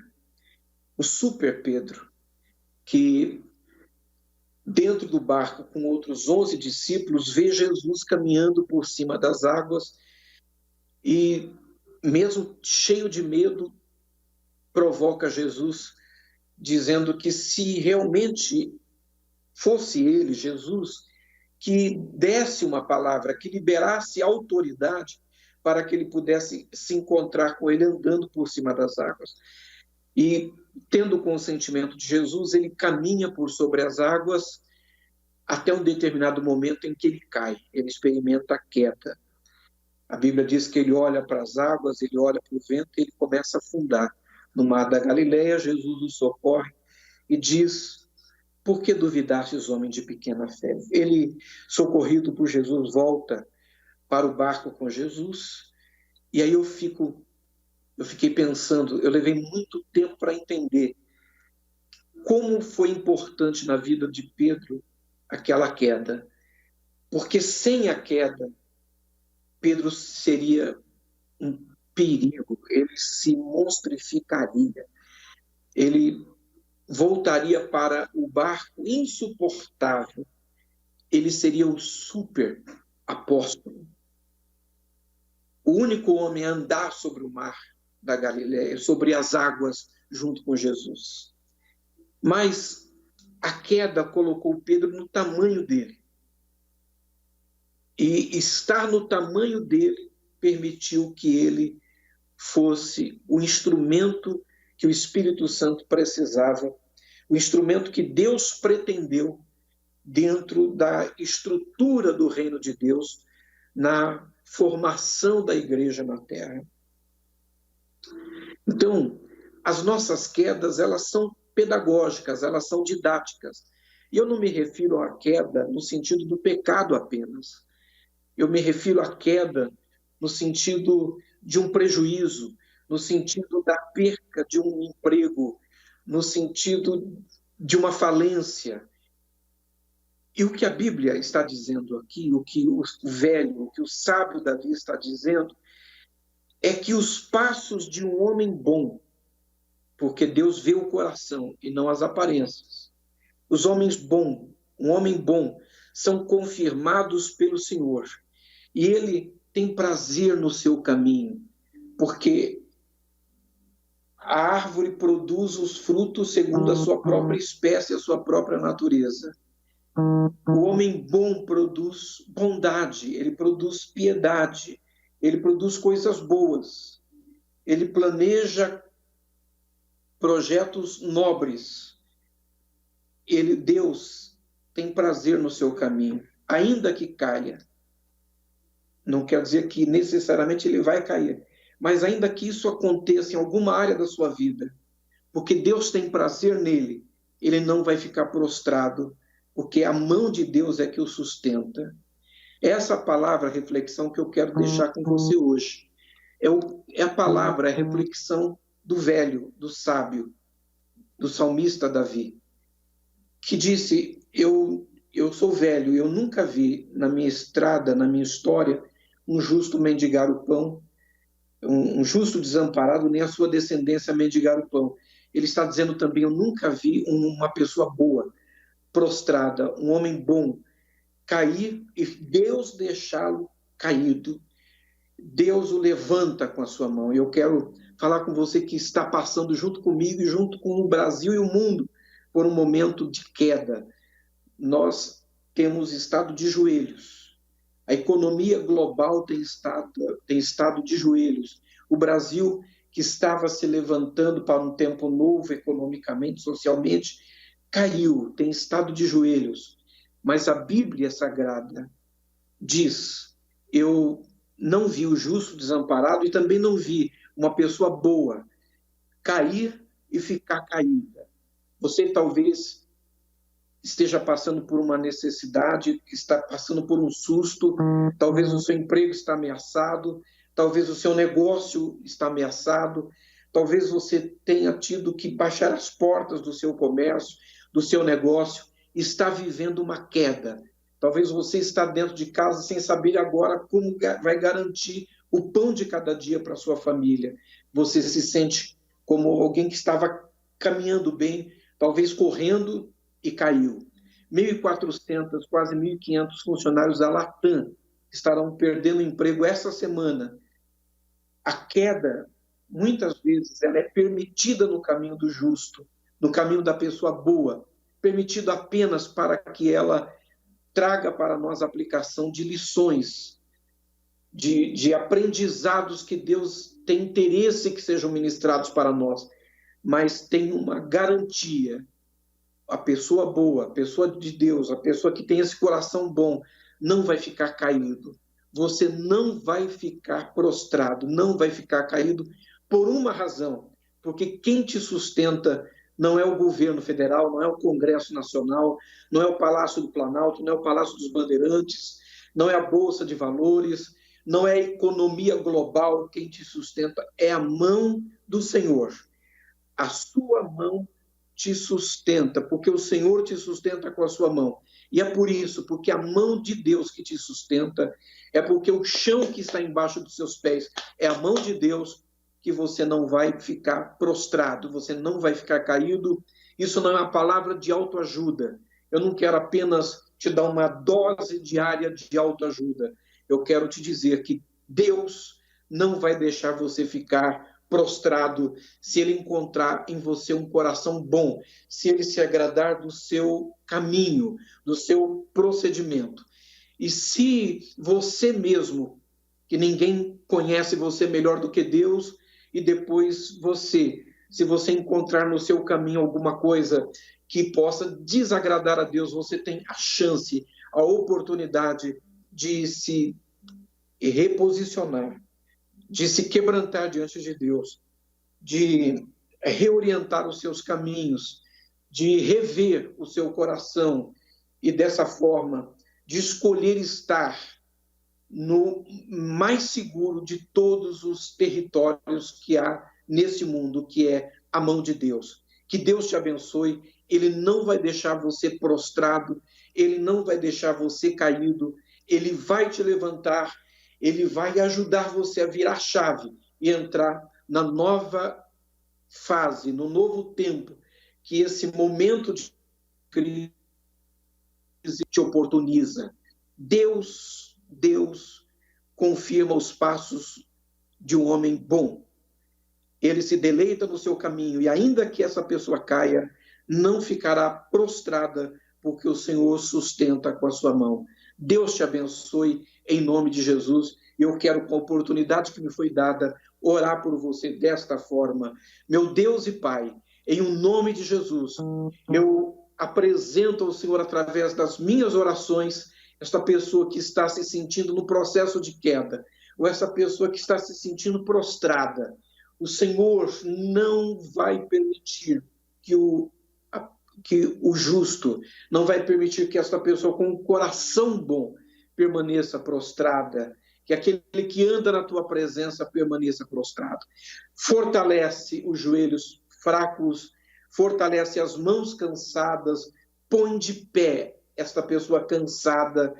o super Pedro, que dentro do barco com outros 11 discípulos vê Jesus caminhando por cima das águas e, mesmo cheio de medo, provoca Jesus, dizendo que se realmente fosse ele, Jesus, que desse uma palavra, que liberasse autoridade para que ele pudesse se encontrar com ele andando por cima das águas. E, tendo o consentimento de Jesus, ele caminha por sobre as águas até um determinado momento em que ele cai, ele experimenta a queda. A Bíblia diz que ele olha para as águas, ele olha para o vento e ele começa a afundar. No mar da Galileia, Jesus o socorre e diz: por que duvidastes, homem de pequena fé? Ele, socorrido por Jesus, volta para o barco com Jesus, e aí eu fiquei pensando, eu levei muito tempo para entender como foi importante na vida de Pedro aquela queda, porque sem a queda, Pedro seria um perigo, ele se monstrificaria, ele voltaria para o barco insuportável, ele seria o super apóstolo, o único homem a andar sobre o mar da Galileia, sobre as águas junto com Jesus. Mas a queda colocou Pedro no tamanho dele. E estar no tamanho dele permitiu que ele fosse o instrumento que o Espírito Santo precisava, o instrumento que Deus pretendeu dentro da estrutura do reino de Deus, na formação da igreja na terra. Então, as nossas quedas, elas são pedagógicas, elas são didáticas. E eu não me refiro à queda no sentido do pecado apenas. Eu me refiro à queda no sentido de um prejuízo, no sentido da perca de um emprego, no sentido de uma falência. E o que a Bíblia está dizendo aqui, o que o velho, o que o sábio Davi está dizendo, é que os passos de um homem bom, porque Deus vê o coração e não as aparências, os homens bons, um homem bom, são confirmados pelo Senhor. E ele tem prazer no seu caminho, porque a árvore produz os frutos segundo a sua própria espécie, a sua própria natureza. O homem bom produz bondade, ele produz piedade, ele produz coisas boas, ele planeja projetos nobres. Deus tem prazer no seu caminho, ainda que caia. Não quer dizer que necessariamente ele vai cair, mas ainda que isso aconteça em alguma área da sua vida, porque Deus tem prazer nele, ele não vai ficar prostrado, porque a mão de Deus é que o sustenta. Essa palavra, reflexão que eu quero deixar com você hoje, é a palavra, a reflexão do velho, do sábio, do salmista Davi, que disse: eu sou velho, eu nunca vi na minha estrada, na minha história, um justo mendigar o pão, um justo desamparado, nem a sua descendência mendigar o pão. Ele está dizendo também: eu nunca vi uma pessoa boa, prostrada, um homem bom, cair e Deus deixá-lo caído. Deus o levanta com a sua mão. E eu quero falar com você que está passando junto comigo e junto com o Brasil e o mundo por um momento de queda. Nós temos estado de joelhos. A economia global tem estado de joelhos. O Brasil, que estava se levantando para um tempo novo economicamente, socialmente, caiu, tem estado de joelhos. Mas a Bíblia Sagrada diz: eu não vi o justo desamparado e também não vi uma pessoa boa cair e ficar caída. Você talvez esteja passando por uma necessidade, está passando por um susto, talvez o seu emprego está ameaçado, talvez o seu negócio está ameaçado, talvez você tenha tido que baixar as portas do seu comércio, do seu negócio, está vivendo uma queda. Talvez você está dentro de casa sem saber agora como vai garantir o pão de cada dia para a sua família. Você se sente como alguém que estava caminhando bem, talvez correndo e caiu. 1.400, quase 1.500 funcionários da Latam estarão perdendo emprego essa semana. A queda, muitas vezes, ela é permitida no caminho do justo, no caminho da pessoa boa, permitido apenas para que ela traga para nós a aplicação de lições, de aprendizados que Deus tem interesse que sejam ministrados para nós, mas tem uma garantia. A pessoa boa, a pessoa de Deus, a pessoa que tem esse coração bom, não vai ficar caído. Você não vai ficar prostrado, não vai ficar caído por uma razão, porque quem te sustenta não é o governo federal, não é o Congresso Nacional, não é o Palácio do Planalto, não é o Palácio dos Bandeirantes, não é a Bolsa de Valores, não é a economia global. Quem te sustenta é a mão do Senhor. A sua mão te sustenta, porque o Senhor te sustenta com a sua mão. E é por isso, porque a mão de Deus que te sustenta, é porque o chão que está embaixo dos seus pés é a mão de Deus, que você não vai ficar prostrado, você não vai ficar caído. Isso não é uma palavra de autoajuda. Eu não quero apenas te dar uma dose diária de autoajuda. Eu quero te dizer que Deus não vai deixar você ficar prostrado se Ele encontrar em você um coração bom, se Ele se agradar do seu caminho, do seu procedimento. E se você mesmo, que ninguém conhece você melhor do que Deus, e depois você, se você encontrar no seu caminho alguma coisa que possa desagradar a Deus, você tem a chance, a oportunidade de se reposicionar, de se quebrantar diante de Deus, de reorientar os seus caminhos, de rever o seu coração e, dessa forma, de escolher estar no mais seguro de todos os territórios que há nesse mundo, que é a mão de Deus. Que Deus te abençoe. Ele não vai deixar você prostrado, Ele não vai deixar você caído, Ele vai te levantar, Ele vai ajudar você a virar a chave e entrar na nova fase, no novo tempo, que esse momento de crise te oportuniza. Deus confirma os passos de um homem bom. Ele se deleita no seu caminho, e ainda que essa pessoa caia, não ficará prostrada, porque o Senhor sustenta com a sua mão. Deus te abençoe em nome de Jesus. Eu quero, com a oportunidade que me foi dada, orar por você desta forma. Meu Deus e Pai, em um nome de Jesus, eu apresento ao Senhor, através das minhas orações, esta pessoa que está se sentindo no processo de queda, ou essa pessoa que está se sentindo prostrada. O Senhor não vai permitir que o justo, não vai permitir que esta pessoa com um coração bom permaneça prostrada, que aquele que anda na tua presença permaneça prostrado. Fortalece os joelhos fracos, fortalece as mãos cansadas, põe de pé esta pessoa cansada,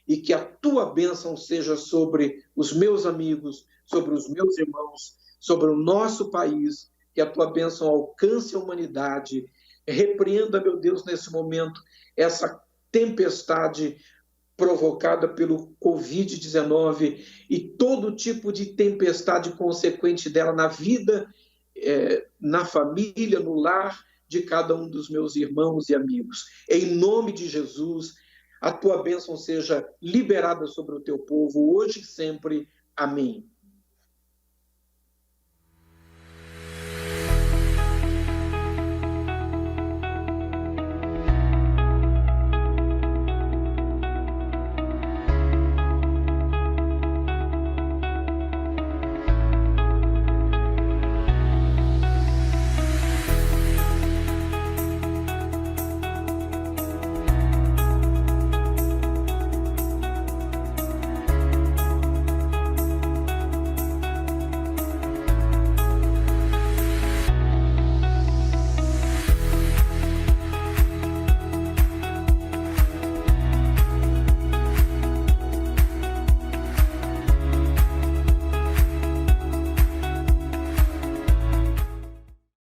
e que a tua bênção seja sobre os meus amigos, sobre os meus irmãos, sobre o nosso país, que a tua bênção alcance a humanidade. Repreenda, meu Deus, nesse momento, essa tempestade provocada pelo Covid-19 e todo tipo de tempestade consequente dela na vida, na família, no lar de cada um dos meus irmãos e amigos. Em nome de Jesus, a tua bênção seja liberada sobre o teu povo, hoje e sempre. Amém.